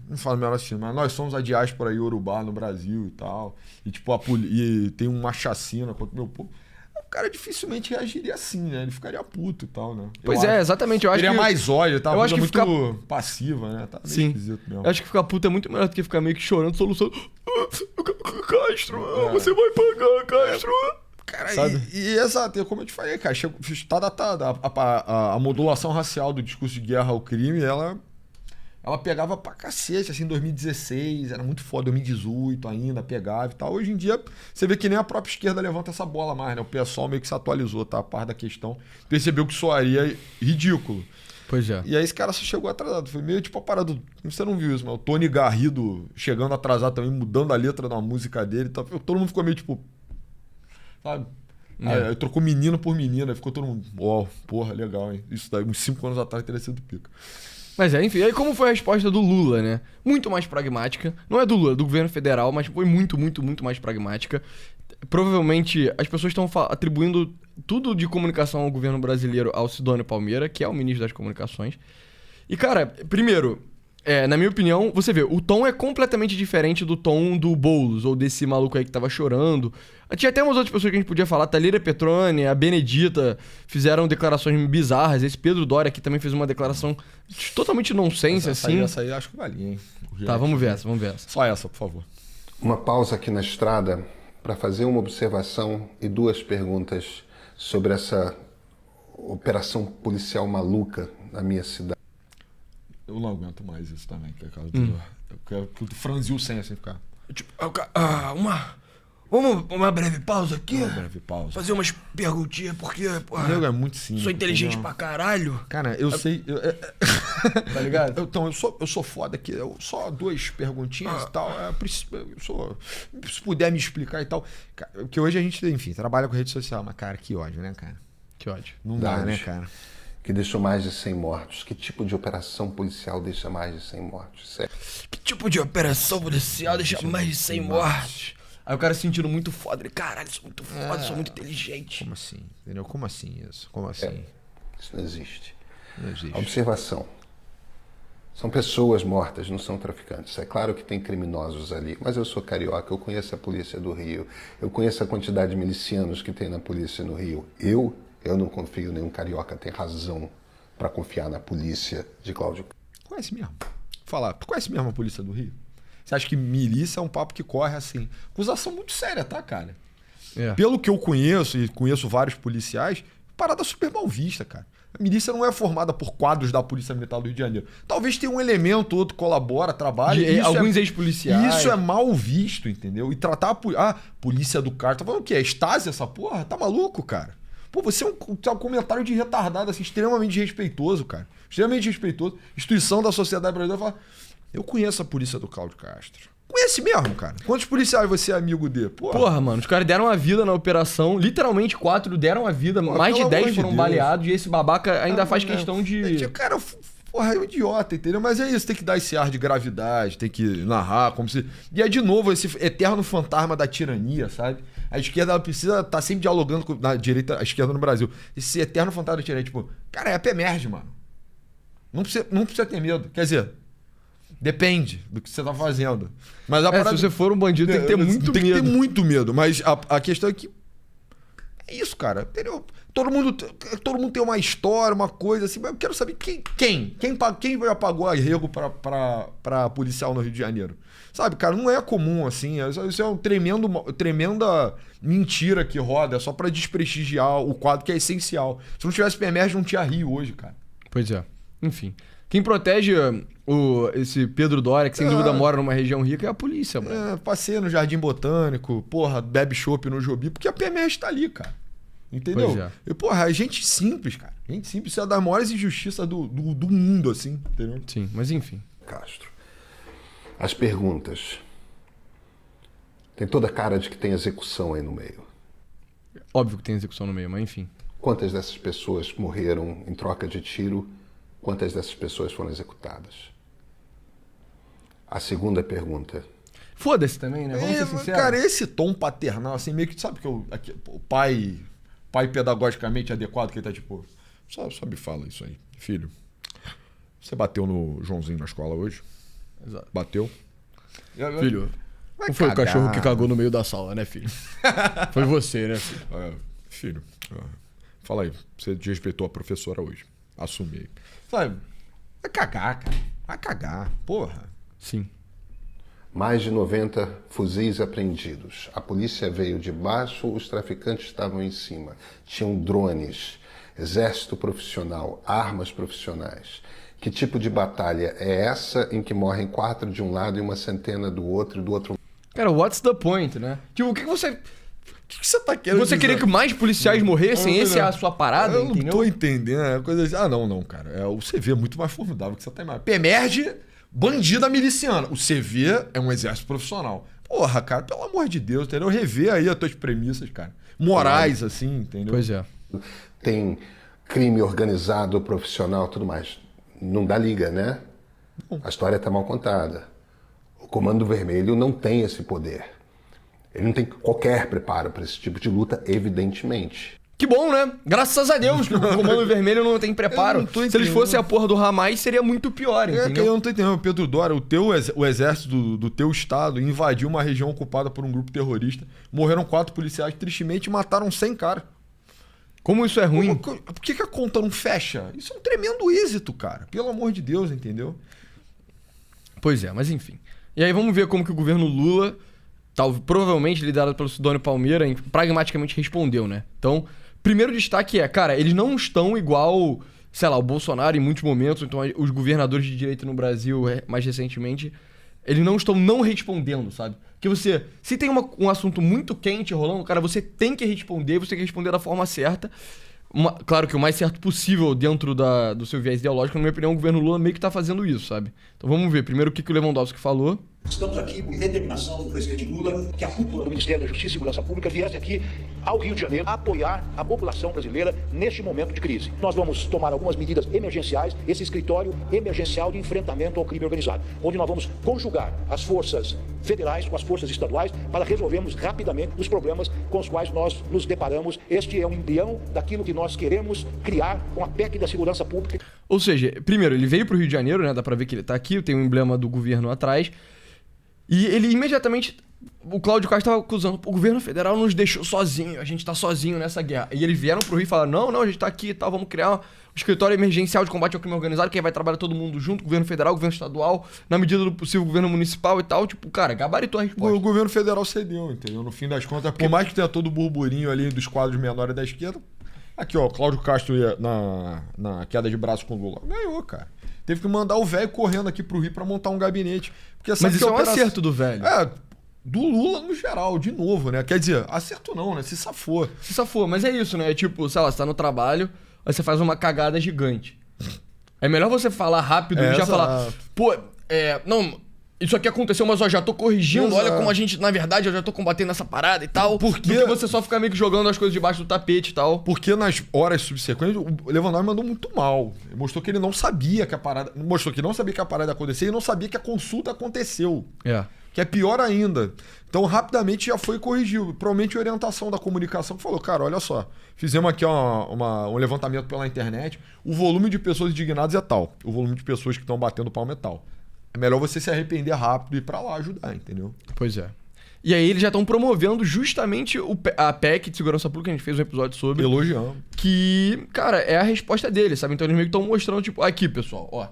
não falo melhor assim, mas nós somos a diáspora iorubá no Brasil e tal. E, tipo, e tem uma chacina contra o meu povo. O cara dificilmente reagiria assim, né? Ele ficaria puto e tal, né? Pois é, exatamente. Eu acho Teria que... mais ódio, tá? Eu acho que muito passiva, né? Tá meio Sim. esquisito mesmo. Eu acho que ficar puto é muito melhor do que ficar meio que chorando, soluçando. Castro, você vai pagar, Castro. Cara, sabe? Exato, como eu te falei, cara, tá datada. A modulação racial do discurso de guerra ao crime, ela pegava pra cacete, assim, em 2016, era muito foda, 2018 ainda, pegava e tal. Hoje em dia, você vê que nem a própria esquerda levanta essa bola mais, né? O pessoal meio que se atualizou, tá? A par da questão. Percebeu que soaria ridículo. Pois é. E aí esse cara só chegou atrasado. Foi meio tipo a parada. Você não viu isso, mas o Tony Garrido chegando atrasado também, mudando a letra da música dele e tal. Todo mundo ficou meio tipo... Sabe? Aí trocou menino por menina, aí ficou todo mundo... Porra, legal, hein? Isso daí, uns 5 anos atrás teria sido pica. Mas enfim, aí como foi a resposta do Lula, né? Muito mais pragmática. Não é do Lula, é do governo federal, mas foi muito, muito, muito mais pragmática. Provavelmente as pessoas estão atribuindo tudo de comunicação ao governo brasileiro ao Sidônio Palmeira, que é o ministro das comunicações. E, cara, primeiro, na minha opinião, você vê, o tom é completamente diferente do tom do Boulos, ou desse maluco aí que tava chorando. Tinha até umas outras pessoas que a gente podia falar, Thalíria Petroni, a Benedita, fizeram declarações bizarras. Esse Pedro Doria aqui também fez uma declaração totalmente nonsense, assim. Essa aí acho que valia, hein? Tá, vamos ver essa. Só essa, por favor. Uma pausa aqui na estrada para fazer uma observação e 2 perguntas sobre essa operação policial maluca na minha cidade. Eu não aguento mais isso também, que é caso eu quero que tu franziu sem assim ficar. Tipo, Vamos uma breve pausa aqui? Uma breve pausa. Fazer umas perguntinhas, porque, porra, O nego é muito simples. sou inteligente entendeu? pra caralho. Cara, eu sei. Tá ligado? Então, eu sou foda aqui. Só 2 perguntinhas e tal. Se puder me explicar e tal. Cara, porque hoje a gente, enfim, trabalha com rede social. Mas, cara, que ódio, né, cara? Que ódio. Não dá, Dados né, cara? que deixou mais de 100 mortos. Que tipo de operação policial deixa mais de 100 mortos? Sério. Que tipo de operação policial deixa mais de 100 mortes? Aí o cara se sentindo muito foda. Ele, caralho, sou muito foda, sou muito inteligente. Como assim? Entendeu? Como assim isso? Como assim? Isso não existe. Não existe. Observação. São pessoas mortas, não são traficantes. É claro que tem criminosos ali, mas eu sou carioca, eu conheço a polícia do Rio, eu conheço a quantidade de milicianos que tem na polícia no Rio. Eu não confio, nenhum carioca tem razão para confiar na polícia de Cláudio. Conhece mesmo? Falar, tu conhece mesmo a polícia do Rio? Você acha que milícia é um papo que corre assim? Acusação muito séria, tá, cara? É. Pelo que eu conheço, e conheço vários policiais, parada super mal vista, cara. A milícia não é formada por quadros da Polícia Militar do Rio de Janeiro. Talvez tenha um elemento, outro colabora, trabalha. Alguns ex-policiais. Isso é mal visto, entendeu? E tratar a polícia do cara. Tá falando o quê? É Stasi essa porra? Tá maluco, cara? Pô, você é um comentário de retardado, assim, extremamente respeitoso, cara. Extremamente respeitoso. Instituição da sociedade brasileira fala. Eu conheço a polícia do Cláudio Castro. Conhece mesmo, cara? Quantos policiais você é amigo dele? Porra, mano, os caras deram a vida na operação. Literalmente 4 deram a vida. Mais de pelo 10 amor de foram Deus. baleados. E esse babaca ainda faz questão de... Cara, porra, é um idiota, entendeu? Mas é isso, tem que dar esse ar de gravidade, tem que narrar como se... E é de novo esse eterno fantasma da tirania, sabe? A esquerda ela precisa estar sempre dialogando com a direita, a esquerda no Brasil. Esse eterno fantasma da tirania, tipo, cara, é a PEMERGE, mano. Não precisa ter medo. Quer dizer... Depende do que você tá fazendo. Mas a parada... Se você for um bandido, tem que ter muito medo. Tem que ter muito medo. Mas a questão é que... É isso, cara. Entendeu? Todo mundo tem uma história, uma coisa assim. Mas eu quero saber quem já pagou arrego pra policial no Rio de Janeiro. Sabe, cara? Não é comum assim. Isso é tremenda mentira que roda. É só pra desprestigiar o quadro que é essencial. Se não tivesse PEMERGE, não tinha Rio hoje, cara. Pois é. Enfim. Quem protege esse Pedro Doria, que sem dúvida mora numa região rica, é a polícia, mano. Passeia no Jardim Botânico, porra, bebe chopp no Jobi, porque a PEMERGE tá ali, cara. Entendeu? Pois é. E, porra, é gente simples, cara. Gente simples, isso é das maiores injustiças do mundo, assim, entendeu? Sim, mas enfim. Castro. As perguntas. Tem toda a cara de que tem execução aí no meio. Óbvio que tem execução no meio, mas enfim. Quantas dessas pessoas morreram em troca de tiro? Quantas dessas pessoas foram executadas? A segunda pergunta. Foda-se também, né? Vamos ser sinceros. Cara, esse tom paternal, assim, meio que, sabe que o pai pedagogicamente adequado, que ele tá tipo, só me fala isso aí, filho. Você bateu no Joãozinho na escola hoje? Exato. Bateu? Filho, Vai não foi cagar. o cachorro que cagou no meio da sala, né, filho? Foi você, né, filho? Filho, fala aí, você desrespeitou a professora hoje. Assume aí. Sabe? Vai cagar, cara. Vai cagar. Porra. Sim. Mais de 90 fuzis apreendidos. A polícia veio de baixo, os traficantes estavam em cima. Tinham drones, exército profissional, armas profissionais. Que tipo de batalha é essa em que morrem 4 de um lado e uma centena do outro e do outro? Cara, what's the point, né? Tipo, o que você... O que você tá querendo Você dizer? queria que mais policiais morressem? Essa é a sua parada, Eu não entendeu? tô entendendo. É coisa assim. Não, cara. O CV é muito mais formidável que você tá imaginando. PEMERGE, bandida miliciana. O CV é um exército profissional. Porra, cara, pelo amor de Deus, entendeu? Rever aí as tuas premissas, cara. Morais, assim, entendeu? Pois é. Tem crime organizado, profissional, tudo mais. Não dá liga, né? A história tá mal contada. O Comando Vermelho não tem esse poder. Ele não tem qualquer preparo para esse tipo de luta, evidentemente. Que bom, né? Graças a Deus que o Comando Vermelho não tem preparo. Eu não tô Se eles entendendo. fossem a porra do Hamas, seria muito pior, É que eu entendeu? não tô entendendo, Pedro Doria, o exército do teu estado invadiu uma região ocupada por um grupo terrorista, morreram 4 policiais, tristemente, e mataram 100 caras. Como isso é ruim? Por que a conta não fecha? Isso é um tremendo êxito, cara. Pelo amor de Deus, entendeu? Pois é, mas enfim. E aí vamos ver como que o governo Lula, provavelmente liderado pelo Sidônio Palmeira, pragmaticamente respondeu, né? Então, primeiro destaque é, cara, eles não estão igual, sei lá, o Bolsonaro em muitos momentos, então os governadores de direita no Brasil, mais recentemente, Eles não estão não respondendo, sabe? Porque você... Se tem um assunto muito quente rolando, cara, você tem que responder, você tem que responder da forma certa. Claro que o mais certo possível dentro do seu viés ideológico, na minha opinião, o governo Lula meio que tá fazendo isso, sabe? Então vamos ver primeiro o que o Lewandowski falou. Estamos aqui com determinação do presidente Lula que a cúpula do Ministério da Justiça e Segurança Pública viesse aqui ao Rio de Janeiro apoiar a população brasileira neste momento de crise. Nós vamos tomar algumas medidas emergenciais, esse escritório emergencial de enfrentamento ao crime organizado, onde nós vamos conjugar as forças federais com as forças estaduais para resolvermos rapidamente os problemas com os quais nós nos deparamos. Este é um embrião daquilo que nós queremos criar com a PEC da Segurança Pública. Ou seja, primeiro, ele veio pro Rio de Janeiro, né? Dá pra ver que ele tá aqui, tem o emblema do governo atrás. E ele imediatamente... O Cláudio Castro estava acusando, o governo federal nos deixou sozinho, a gente tá sozinho nessa guerra. E eles vieram pro Rio e falaram, não, a gente tá aqui e tal, vamos criar um escritório emergencial de combate ao crime organizado, que aí vai trabalhar todo mundo junto, governo federal, governo estadual, na medida do possível, governo municipal e tal. Tipo, cara, gabaritou a resposta. O governo federal cedeu, entendeu? No fim das contas, por mais que tenha todo o burburinho ali dos quadros menores da esquerda, aqui ó, Cláudio Castro ia na queda de braço com o Lula, ganhou, cara. Teve que mandar o velho correndo aqui pro Rio pra montar um gabinete. Porque mas isso é um acerto do velho. É, do Lula no geral, de novo, né? Quer dizer, acerto não, né? Se safou. Se safou, mas é isso, né? É tipo, sei lá, você tá no trabalho, aí você faz uma cagada gigante. É melhor você falar rápido e já falar, pô, não, isso aqui aconteceu, mas ó, já tô corrigindo, olha como a gente, na verdade, eu já tô combatendo essa parada e tal. Porque você só fica meio que jogando as coisas debaixo do tapete e tal. Porque nas horas subsequentes, o Lewandowski mandou muito mal. Ele mostrou que ele não sabia que a parada... Mostrou que não sabia que a parada ia acontecer e não sabia que a consulta aconteceu. Que é pior ainda. Então, rapidamente já foi corrigido. Provavelmente a orientação da comunicação que falou, cara, olha só, fizemos aqui um levantamento pela internet, o volume de pessoas indignadas é tal, o volume de pessoas que estão batendo palma é tal. É melhor você se arrepender rápido e ir pra lá ajudar, entendeu? Pois é. E aí eles já estão promovendo justamente a PEC de segurança pública, a gente fez um episódio sobre. Elogiando. Que, cara, é a resposta deles, sabe? Então eles meio que estão mostrando, tipo, aqui, pessoal, ó.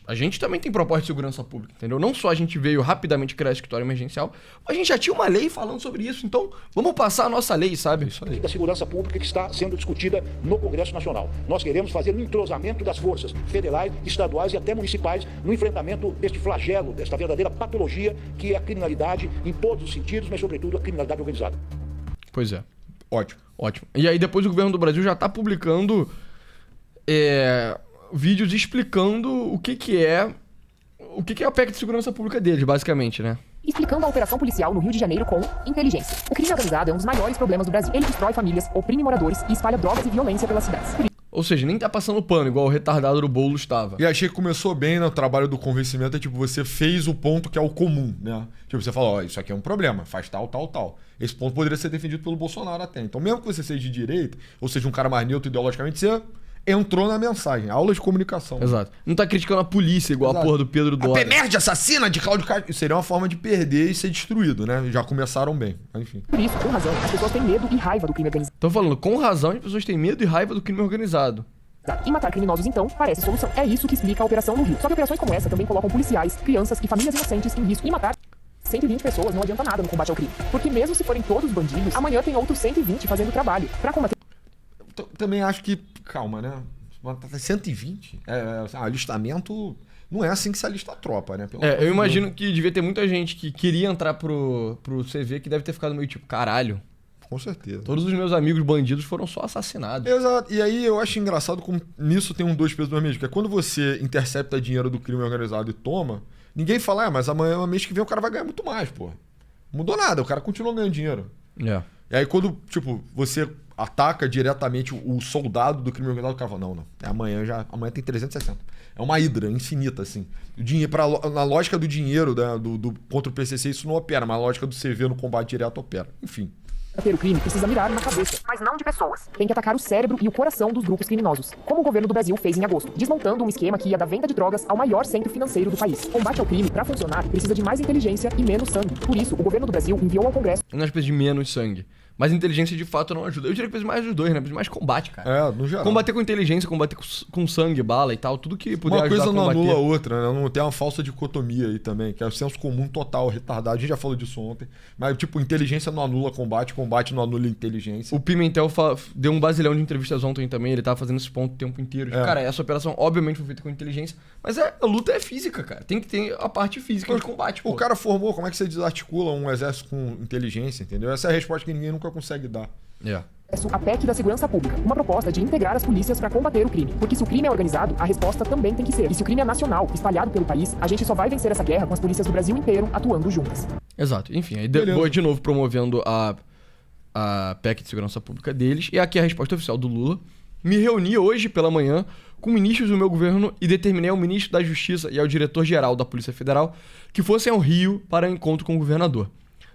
A gente também tem proposta de segurança pública, entendeu? Não só a gente veio rapidamente criar esse escritório emergencial, a gente já tinha uma lei falando sobre isso, então vamos passar a nossa lei, sabe? Isso aí. Da segurança pública que está sendo discutida no Congresso Nacional. Nós queremos fazer um entrosamento das forças federais, estaduais e até municipais no enfrentamento deste flagelo, desta verdadeira patologia que é a criminalidade em todos os sentidos, mas sobretudo a criminalidade organizada. Pois é. Ótimo. E aí depois o governo do Brasil já tá publicando vídeos explicando o que é a PEC de segurança pública deles, basicamente, né? Explicando a operação policial no Rio de Janeiro com inteligência. O crime organizado é um dos maiores problemas do Brasil. Ele destrói famílias, oprime moradores e espalha drogas e violência pelas cidades. Ou seja, nem tá passando pano, igual o retardado do Boulos estava. E achei que começou bem no trabalho do convencimento, é tipo, você fez o ponto que é o comum, né? Tipo, você fala, ó, isso aqui é um problema, faz tal, tal, tal. Esse ponto poderia ser defendido pelo Bolsonaro até. Então, mesmo que você seja de direita, ou seja um cara mais neutro ideologicamente, você entrou na mensagem, aula de comunicação. Exato. Não tá criticando a polícia igual a porra do Pedro Dória. A PNR assassina de Cláudio Castro. Isso seria uma forma de perder e ser destruído, né? Já começaram bem, enfim. Por isso, com razão, as pessoas têm medo e raiva do crime organizado. Tô falando, com razão, as pessoas têm medo e raiva do crime organizado. E matar criminosos, então, parece solução. É isso que explica a operação no Rio. Só que operações como essa também colocam policiais, crianças e famílias inocentes em risco. E matar 120 pessoas não adianta nada no combate ao crime. Porque mesmo se forem todos bandidos, amanhã tem outros 120 fazendo trabalho pra combater. Também acho que... Calma, né? 120? Alistamento... Não é assim que se alista a tropa, né? Eu imagino que devia ter muita gente que queria entrar pro CV que deve ter ficado meio tipo, caralho. Com certeza. Todos os meus amigos bandidos foram só assassinados. Exato. E aí eu acho engraçado como nisso tem um dois pesos dois medidas. Que é quando você intercepta dinheiro do crime organizado e toma, ninguém fala, mas amanhã, mês que vem, o cara vai ganhar muito mais, pô. Não mudou nada, o cara continua ganhando dinheiro. E aí quando, tipo, você ataca diretamente o soldado do crime organizado, o cara fala, não. Amanhã tem 360. É uma hidra infinita, assim. O dinheiro, na lógica do dinheiro, né, contra o PCC, isso não opera, mas a lógica do CV no combate direto opera. Enfim. Ter o crime precisa mirar na cabeça, mas não de pessoas. Tem que atacar o cérebro e o coração dos grupos criminosos, como o governo do Brasil fez em agosto, desmontando um esquema que ia da venda de drogas ao maior centro financeiro do país. Combate ao crime, para funcionar, precisa de mais inteligência e menos sangue. Por isso, o governo do Brasil enviou ao Congresso uma espécie de menos sangue. Mas inteligência de fato não ajuda. Eu diria que precisa mais dos dois, né? Precisa mais combate, cara. É, no geral. Combater com inteligência, combater com sangue, bala e tal, tudo que puder Uma ajudar coisa a não combater. anula a outra, né? Não tem uma falsa dicotomia aí também, que é o senso comum total, retardado. A gente já falou disso ontem. Mas, tipo, inteligência não anula combate, combate não anula inteligência. O Pimentel deu um basilhão de entrevistas ontem também, ele tava fazendo esse ponto o tempo inteiro. Cara, essa operação obviamente foi feita com inteligência, mas a luta é física, cara. Tem que ter a parte física de combate, pô. O cara formou, como é que você desarticula um exército com inteligência, entendeu? Essa é a resposta que ninguém nunca consegue dar. A PEC da Segurança Pública, uma proposta de integrar as polícias para combater o crime. Porque se o crime é organizado, a resposta também tem que ser. E se o crime é nacional, espalhado pelo país, a gente só vai vencer essa guerra com as polícias do Brasil inteiro atuando juntas. Exato. Enfim, aí depois de novo promovendo a PEC de Segurança Pública deles. E aqui a resposta oficial do Lula. Me reuni hoje pela manhã com ministros do meu governo e determinei ao ministro da Justiça e ao diretor-geral da Polícia Federal que fossem ao Rio para encontro com o governador.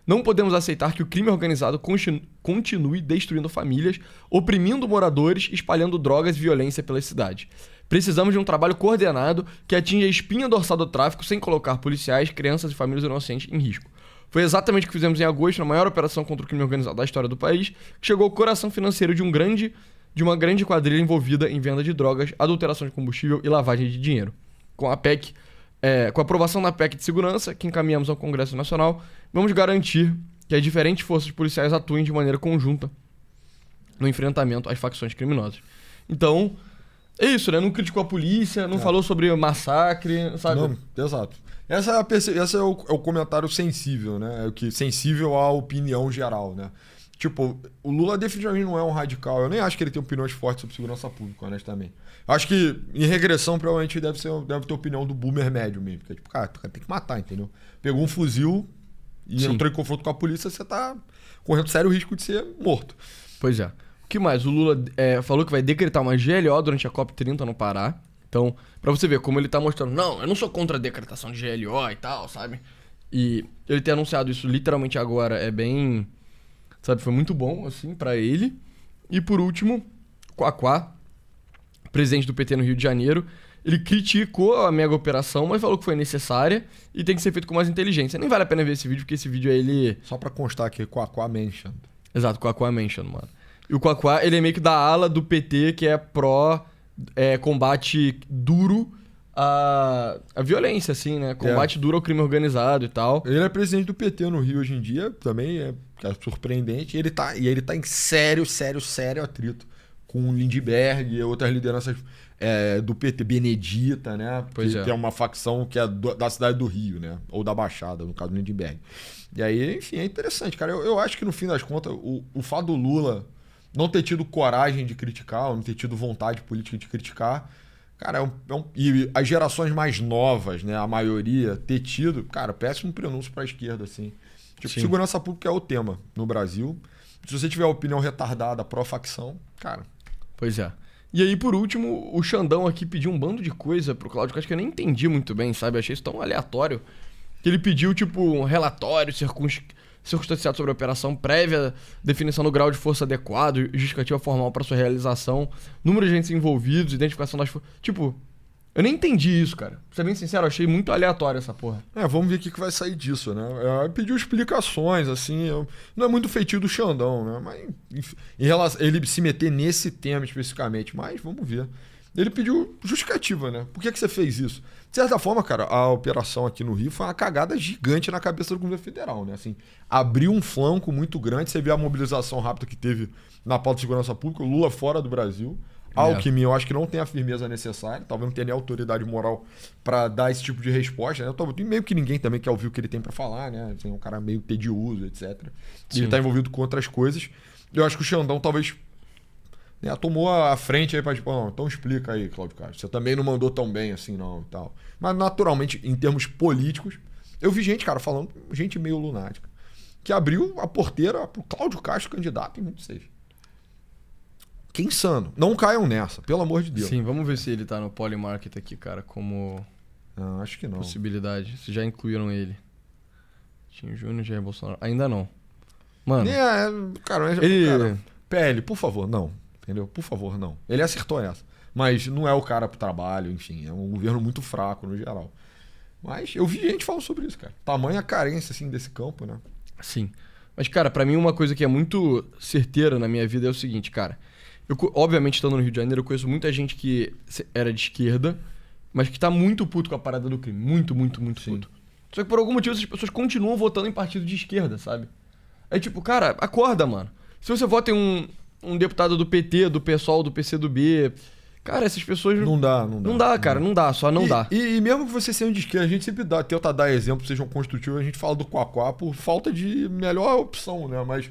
Não podemos aceitar que o crime organizado continue destruindo famílias, oprimindo moradores, espalhando drogas e violência pela cidade. Precisamos de um trabalho coordenado que atinja a espinha dorsal do tráfico sem colocar policiais, crianças e famílias inocentes em risco. Foi exatamente o que fizemos em agosto na maior operação contra o crime organizado da história do país, que chegou ao coração financeiro de uma grande quadrilha envolvida em venda de drogas, adulteração de combustível e lavagem de dinheiro. Com a aprovação da PEC de segurança, que encaminhamos ao Congresso Nacional, vamos garantir que as diferentes forças policiais atuem de maneira conjunta no enfrentamento às facções criminosas. Então, é isso, né? Não criticou a polícia, não falou sobre massacre, sabe? Não, exato. Esse é o comentário sensível, né? Sensível à opinião geral, né? Tipo, o Lula definitivamente não é um radical. Eu nem acho que ele tem opiniões fortes sobre segurança pública, honestamente. Acho que em regressão provavelmente deve ter opinião do boomer médio mesmo. Porque, tipo, cara, tem que matar, entendeu? Pegou um fuzil e entrou em confronto com a polícia, você tá correndo sério risco de ser morto. Pois é. O que mais? O Lula falou que vai decretar uma GLO durante a COP30 no Pará. Então, pra você ver como ele tá mostrando, não, eu não sou contra a decretação de GLO e tal, sabe? E ele ter anunciado isso literalmente agora é bem... Sabe, foi muito bom, assim, pra ele. E por último, Quaquá, presidente do PT no Rio de Janeiro, ele criticou a mega operação, mas falou que foi necessária e tem que ser feito com mais inteligência. Nem vale a pena ver esse vídeo, porque esse vídeo é ele... Só pra constar aqui, Quaquá mention. Exato, Quaquá mention, mano. E o Quaquá, ele é meio que da ala do PT, que é pró combate duro à violência, assim, né? Combate duro ao crime organizado e tal. Ele é presidente do PT no Rio hoje em dia, também é surpreendente. E ele tá em sério atrito com o Lindbergh e outras lideranças do PT, Benedita, né? Que é uma facção que é da cidade do Rio, né? Ou da Baixada, no caso do Lindbergh. E aí, enfim, é interessante, cara. Eu acho que no fim das contas, o fato do Lula não ter tido coragem de criticar, ou não ter tido vontade política de criticar, cara, e as gerações mais novas, né, a maioria, ter tido, cara, péssimo prenúncio pra esquerda, assim. Tipo, segurança pública é o tema no Brasil. Se você tiver opinião retardada, pró-facção, cara... Pois é. E aí, por último, o Xandão aqui pediu um bando de coisa pro Cláudio Castro que eu nem entendi muito bem, sabe? Eu achei isso tão aleatório. Que ele pediu, tipo, um relatório circunstanciado sobre a operação, prévia definição do grau de força adequado, justificativa formal para sua realização, número de agentes envolvidos, identificação das forças... Tipo, eu nem entendi isso, cara. Pra ser bem sincero, eu achei muito aleatório essa porra. Vamos ver o que vai sair disso, né? Pediu explicações, assim, não é muito feitio do Xandão, né? Mas, enfim, em relação ele se meter nesse tema especificamente, mas vamos ver. Ele pediu justificativa, né? Por que você fez isso? De certa forma, cara, a operação aqui no Rio foi uma cagada gigante na cabeça do governo federal, né? Assim, abriu um flanco muito grande, você vê a mobilização rápida que teve na pauta de segurança pública, o Lula fora do Brasil. Alckmin, eu acho que não tem a firmeza necessária, talvez não tenha nem autoridade moral para dar esse tipo de resposta, né? Meio que ninguém também quer ouvir o que ele tem para falar, né? Assim, é um cara meio tedioso, etc. E ele tá envolvido com outras coisas. Eu acho que o Xandão talvez... tomou a frente aí pra, tipo, então explica aí, Cláudio Castro. Você também não mandou tão bem assim, não, e tal. Mas, naturalmente, em termos políticos, eu vi gente, cara, falando, gente meio lunática, que abriu a porteira pro Cláudio Castro candidato em 26. Que insano. Não caiam nessa, pelo amor de Deus. Sim, vamos ver se ele tá no Polymarket aqui, cara, como... Não, acho que não. Possibilidade. Se já incluíram ele. Tim Júnior, Jair Bolsonaro. Ainda não. Mano. Cara, PL, por favor, não. Entendeu? Por favor, não. Ele acertou essa. Mas não é o cara pro trabalho, enfim. É um governo muito fraco, no geral. Mas eu vi gente falando sobre isso, cara. Tamanha carência, assim, desse campo, né? Sim. Mas, cara, pra mim uma coisa que é muito certeira na minha vida é o seguinte, cara. Obviamente, estando no Rio de Janeiro, eu conheço muita gente que era de esquerda, mas que tá muito puto com a parada do crime. Muito, muito, muito puto. Só que por algum motivo essas pessoas continuam votando em partido de esquerda, sabe? É tipo, cara, acorda, mano. Se você vota em um deputado do PT, do PSOL, do PCdoB... Cara, essas pessoas... Não dá. Não dá, cara. Não dá. Só não dá. E mesmo que você seja de esquerda, a gente sempre tenta dar exemplo, sejam construtivos, a gente fala do Quaquá por falta de melhor opção, né? Mas,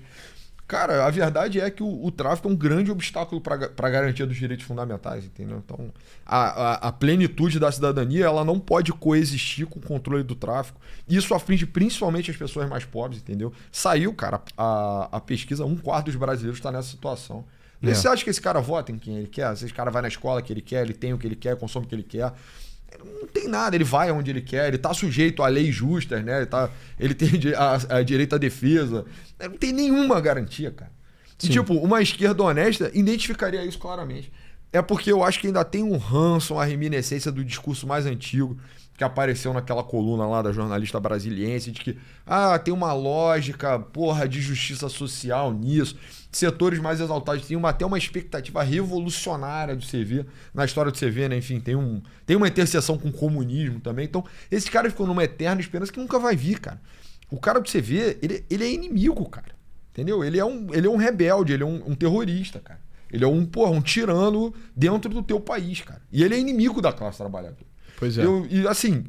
cara, a verdade é que o tráfico é um grande obstáculo para a garantia dos direitos fundamentais, entendeu? Então, a plenitude da cidadania, ela não pode coexistir com o controle do tráfico. Isso aflige principalmente as pessoas mais pobres, entendeu? Saiu, cara, a pesquisa, 1/4 dos brasileiros está nessa situação. E você acha que esse cara vota em quem ele quer? Se esse cara vai na escola que ele quer, ele tem o que ele quer, consome o que ele quer. Ele não tem nada, ele vai onde ele quer, ele tá sujeito a leis justas, né? Ele tem a direito à defesa. Não tem nenhuma garantia, cara. E, tipo, uma esquerda honesta identificaria isso claramente. É porque eu acho que ainda tem um ranço, uma reminiscência do discurso mais antigo que apareceu naquela coluna lá da jornalista brasiliense, de que tem uma lógica, porra, de justiça social nisso. Setores mais exaltados têm até uma expectativa revolucionária do CV, na história do CV, né? Enfim, tem uma interseção com o comunismo também. Então, esse cara ficou numa eterna esperança que nunca vai vir, cara. O cara do CV, ele é inimigo, cara. Entendeu? Ele é um rebelde, ele é um terrorista, cara. Ele é um tirano dentro do teu país, cara. E ele é inimigo da classe trabalhadora. Pois é. E assim,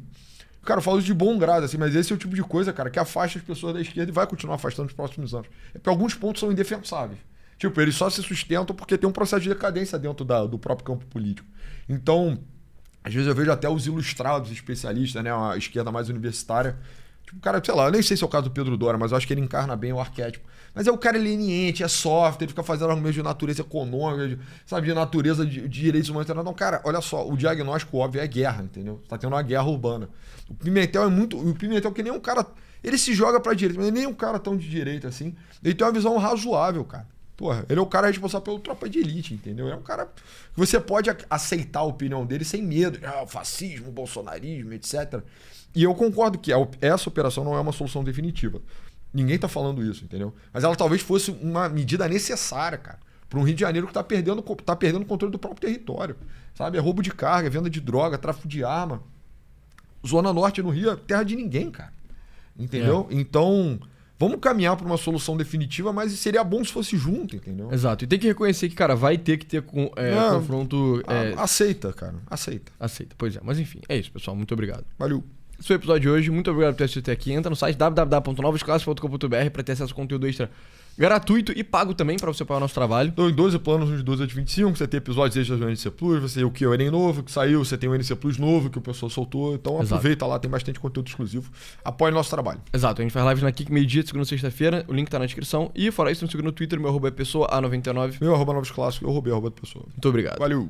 cara, eu falo isso de bom grado, assim, mas esse é o tipo de coisa, cara, que afasta as pessoas da esquerda e vai continuar afastando nos próximos anos. É porque alguns pontos são indefensáveis. Tipo, eles só se sustentam porque tem um processo de decadência dentro do próprio campo político. Então, às vezes eu vejo até os ilustrados especialistas, né, a esquerda mais universitária. Tipo, cara, sei lá, eu nem sei se é o caso do Pedro Dória, mas eu acho que ele encarna bem o arquétipo. Mas é o cara leniente, é soft, ele fica fazendo argumentos de natureza econômica, de natureza de direitos humanos. Não, cara, olha só, o diagnóstico óbvio é guerra, entendeu? Tá tendo uma guerra urbana. O Pimentel que nem um cara... Ele se joga pra direita, mas nem um cara tão de direita assim. Ele tem uma visão razoável, cara. Porra, ele é o cara responsável pelo tropa de elite, entendeu? É um cara que você pode aceitar a opinião dele sem medo. O fascismo, o bolsonarismo, etc. E eu concordo que essa operação não é uma solução definitiva. Ninguém tá falando isso, entendeu? Mas ela talvez fosse uma medida necessária, cara, para um Rio de Janeiro que tá perdendo o controle do próprio território, sabe? É roubo de carga, venda de droga, tráfico de arma. Zona Norte no Rio é terra de ninguém, cara. Entendeu? Então, vamos caminhar para uma solução definitiva, mas seria bom se fosse junto, entendeu? Exato. E tem que reconhecer que, cara, vai ter que ter confronto... Aceita, cara. Aceita. Pois é. Mas enfim, é isso, pessoal. Muito obrigado. Valeu. Esse foi o episódio de hoje. Muito obrigado por ter assistido até aqui. Entra no site www.novosclasses.com.br para ter acesso a conteúdo extra gratuito e pago também para você apoiar o nosso trabalho. Então, em 12 planos, uns 12 a de 25, você tem episódios extras do NC Plus, você tem o que? O Enem novo que saiu, você tem o NC Plus novo que o pessoal soltou. Então aproveita lá, tem bastante conteúdo exclusivo. Apoie o nosso trabalho. Exato, a gente faz lives na Kik meio-dia, de segunda a sexta-feira. O link tá na descrição. E fora isso, me siga no Twitter, meu arroba é pessoa A99. Meu arroba Novos Clássicos, eu roubei arroba da pessoa. Muito obrigado. Valeu.